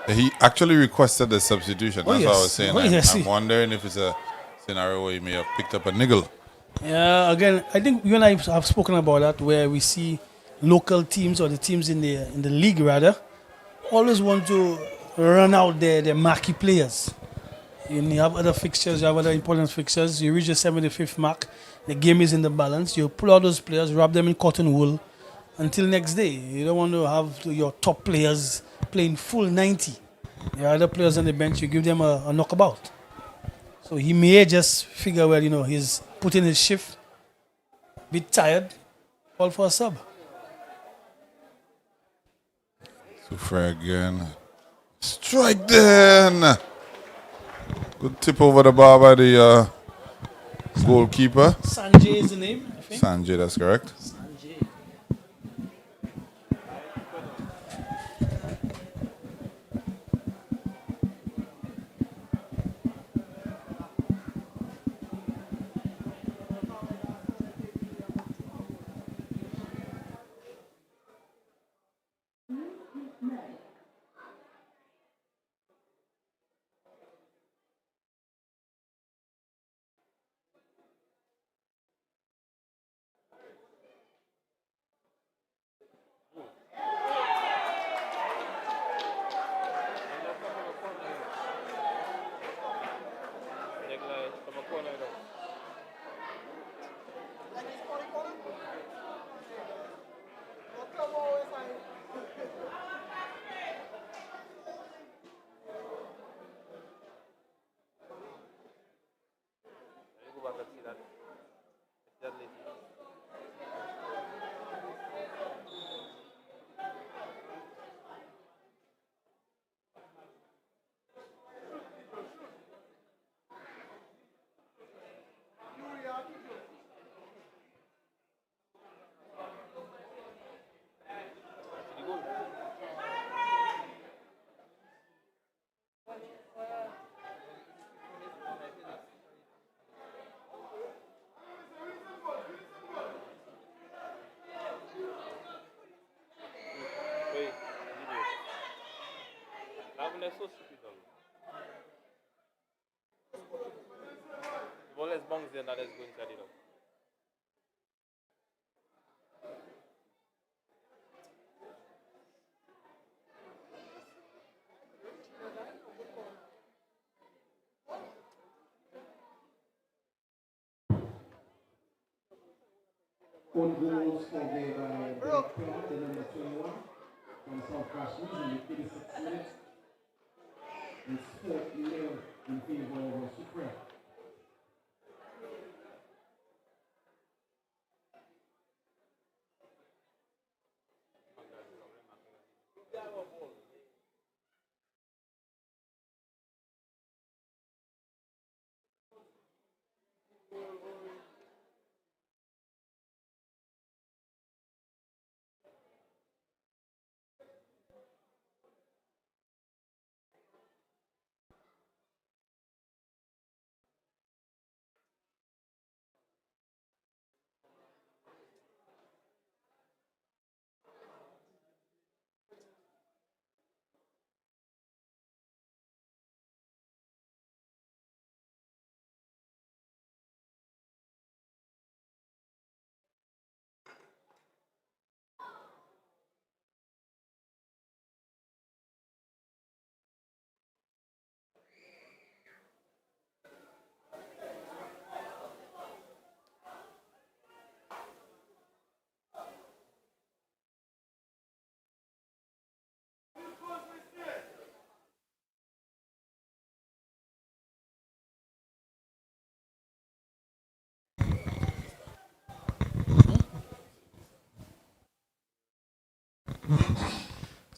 He actually requested the substitution. That's what I was saying. I'm wondering if it's a scenario where he may have picked up a niggle. Yeah, again, I think you and I have spoken about that, where we see local teams or the teams in the league rather always want to run out their marquee players. You have other fixtures, you have other important fixtures. You reach the 75th mark, the game is in the balance. You pull out those players, wrap them in cotton wool until next day. You don't want to have your top players playing full 90. Your other players on the bench, you give them a knockabout. So he may just figure, well, he's putting his shift, bit tired, call for a sub. Soufriere again. Strike then! Good tip over the bar by the goalkeeper. Sanjay is the name, I think. Sanjay, that's correct. Sanjay. Oui, là, vous laissez aussi plus d'eau. Vous laissez bon, vous allez go inside it. Own goals scored there by the number 21 from South Castries in the 86th minute. It's 4-0 in favor of Soufriere.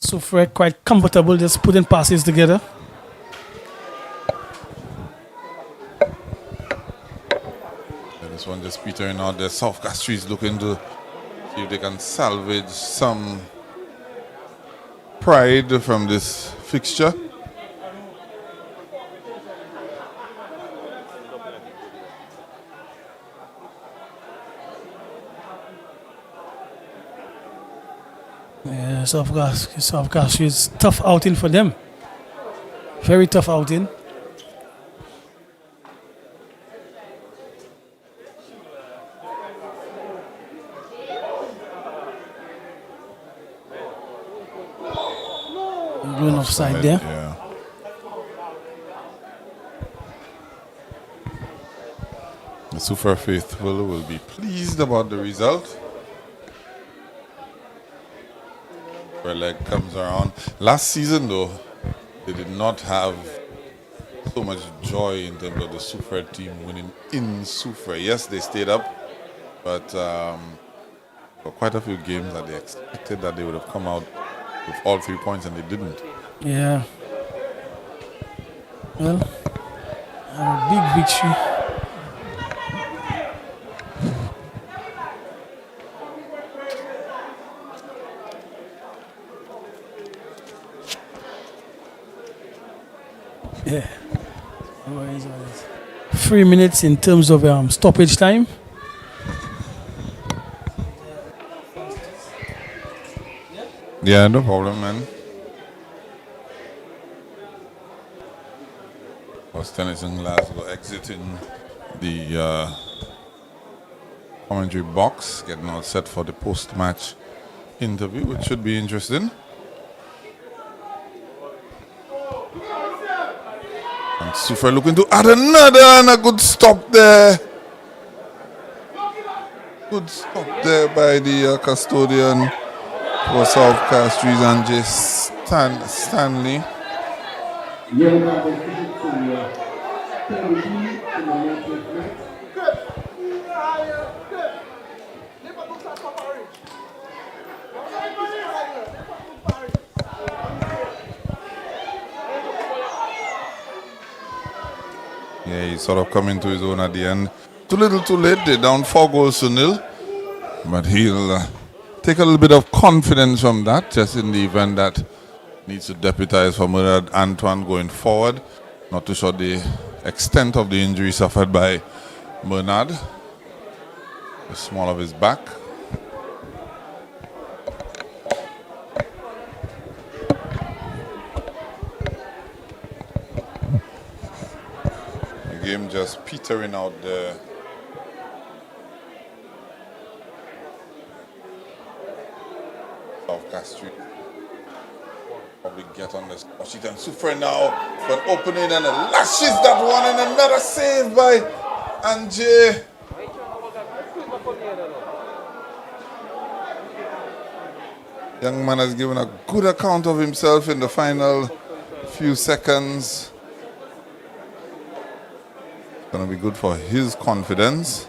Soufriere quite comfortable just putting passes together. And this one just petering out there. South Castries looking to see if they can salvage some pride from this fixture. Yeah, South Castries, tough outing for them. Very tough outing. Going offside there. Yeah. The Soufriere faithful will be pleased about the result. Where leg comes around. Last season, though, they did not have so much joy in terms of the Soufriere team winning in Soufriere. Yes, they stayed up, but for quite a few games that they expected that they would have come out with all 3 points, and they didn't. Yeah. Well, a big victory. Yeah. 3 minutes in terms of stoppage time. Yeah, no problem, man. Was Tennyson Glasgow exiting the commentary box, getting all set for the post-match interview, which should be interesting. And Soufriere looking to add another, and a good stop there. Good stop there by the custodian for South Castries and J. Stanley. Yeah, he's sort of coming to his own at the end. Too little, too late. They're down 4-0. But he'll take a little bit of confidence from that, just in the event that Needs to deputize for Bernard Antoine going forward. Not too sure the extent of the injury suffered by Bernard. The small of his back. The game just petering out there. South Castries probably get on this. Washington Soufriere now for an opening and lashes that one, and another save by Anjay. Young man has given a good account of himself in the final few seconds. It's going to be good for his confidence.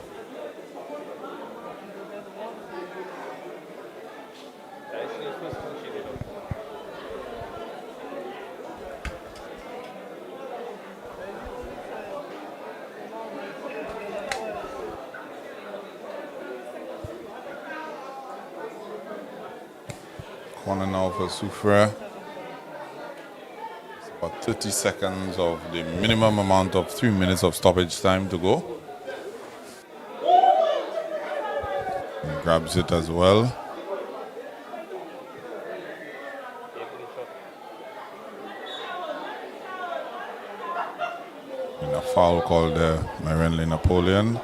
Corner now for Soufriere. It's about 30 seconds of the minimum amount of 3 minutes of stoppage time to go. He grabs it as well. And a foul called there by Renly Napoleon.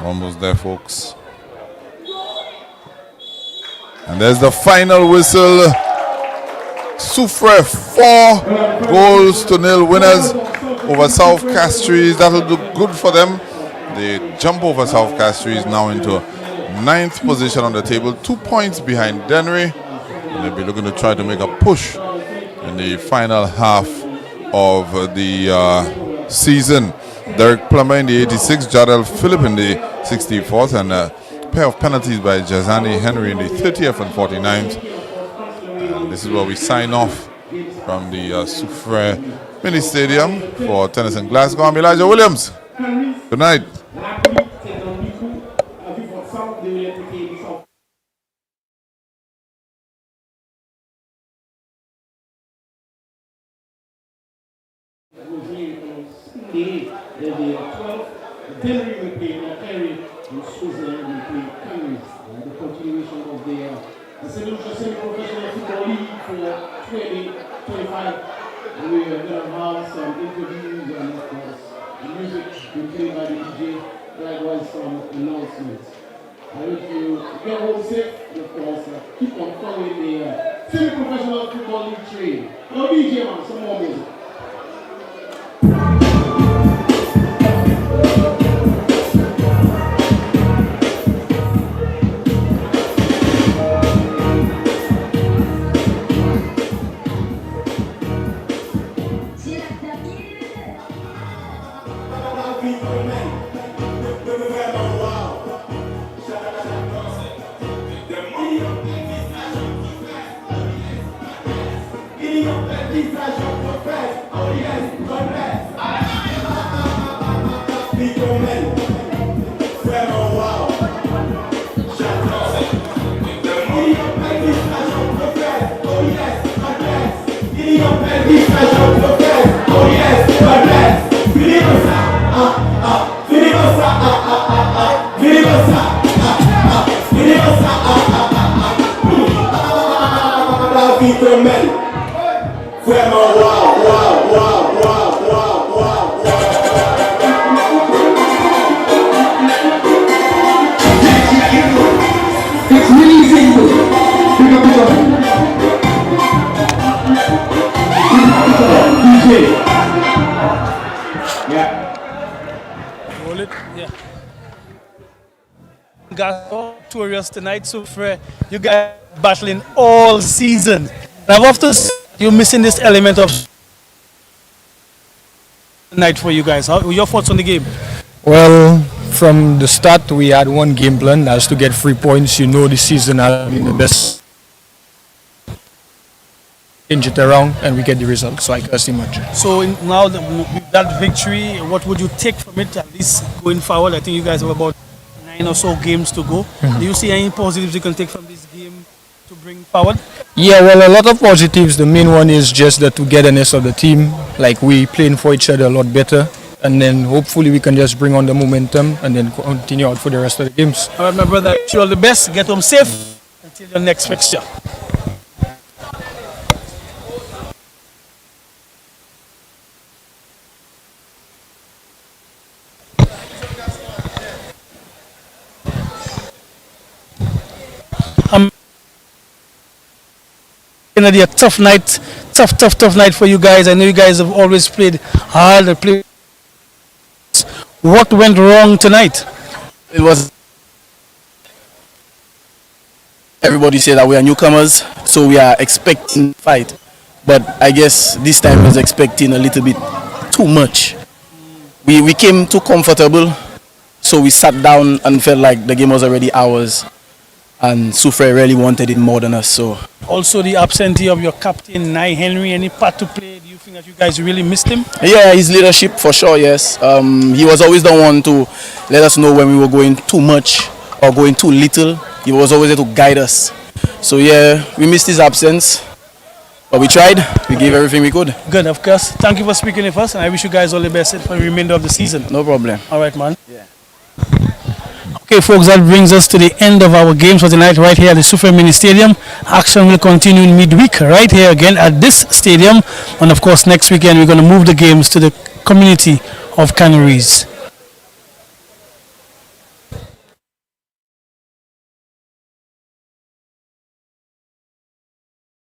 Almost there, folks. And there's the final whistle. Soufriere 4-0 winners over South Castries. That'll do good for them. They jump over South Castries now into 9th position on the table, 2 points behind Dennery. And they'll be looking to try to make a push in the final half of the season. Derek Plummer in the 86th, Jadel Phillip in the 64th, and pair of penalties by Jazani Henry in the 30th and 49th. And this is where we sign off from the Soufriere Mini Stadium for Tennis in Glasgow. I'm Elijah Williams. Good night. The Lucia semi-professional football league for 2025. And we are going to have some interviews and of course music being played by the DJ, likewise some announcements. I hope you get home safe and of course keep on following the semi-professional football league train. No DJ man, some more music. Victorious tonight, Soufriere. You guys battling all season. I've often said you're missing this element of night for you guys. How your thoughts on the game? Well, from the start we had one game plan, that's to get 3 points. You know, this season has been the best. Change it around and we get the result. So I can't imagine. So now with that victory, what would you take from it at least going forward? I think you guys have about 9 or so games to go. Do you see any positives you can take from this game to bring forward? Yeah, well, a lot of positives. The main one is just the togetherness of the team. Like, we playing for each other a lot better. And then hopefully we can just bring on the momentum and then continue out for the rest of the games. All right, my brother, wish you all the best. Get home safe until your next fixture. Gonna be a tough night, tough night for you guys. I know you guys have always played hard. What went wrong tonight? It was. Everybody said that we are newcomers, so we are expecting fight. But I guess this time I was expecting a little bit too much. We came too comfortable, so we sat down and felt like the game was already ours. And Soufriere really wanted it more than us. So also the absentee of your captain, Nye Henry, any part to play? Do you think that you guys really missed him? Yeah, his leadership for sure, yes. He was always the one to let us know when we were going too much or going too little. He was always there to guide us. So yeah, we missed his absence, but we tried. We gave everything we could. Good, of course. Thank you for speaking with us, and I wish you guys all the best for the remainder of the season. No problem. All right, man. Yeah. Okay, folks, that brings us to the end of our games for tonight right here at the Soufriere Mini Stadium. Action will continue in midweek right here again at this stadium. And of course, next weekend we're going to move the games to the community of Castries.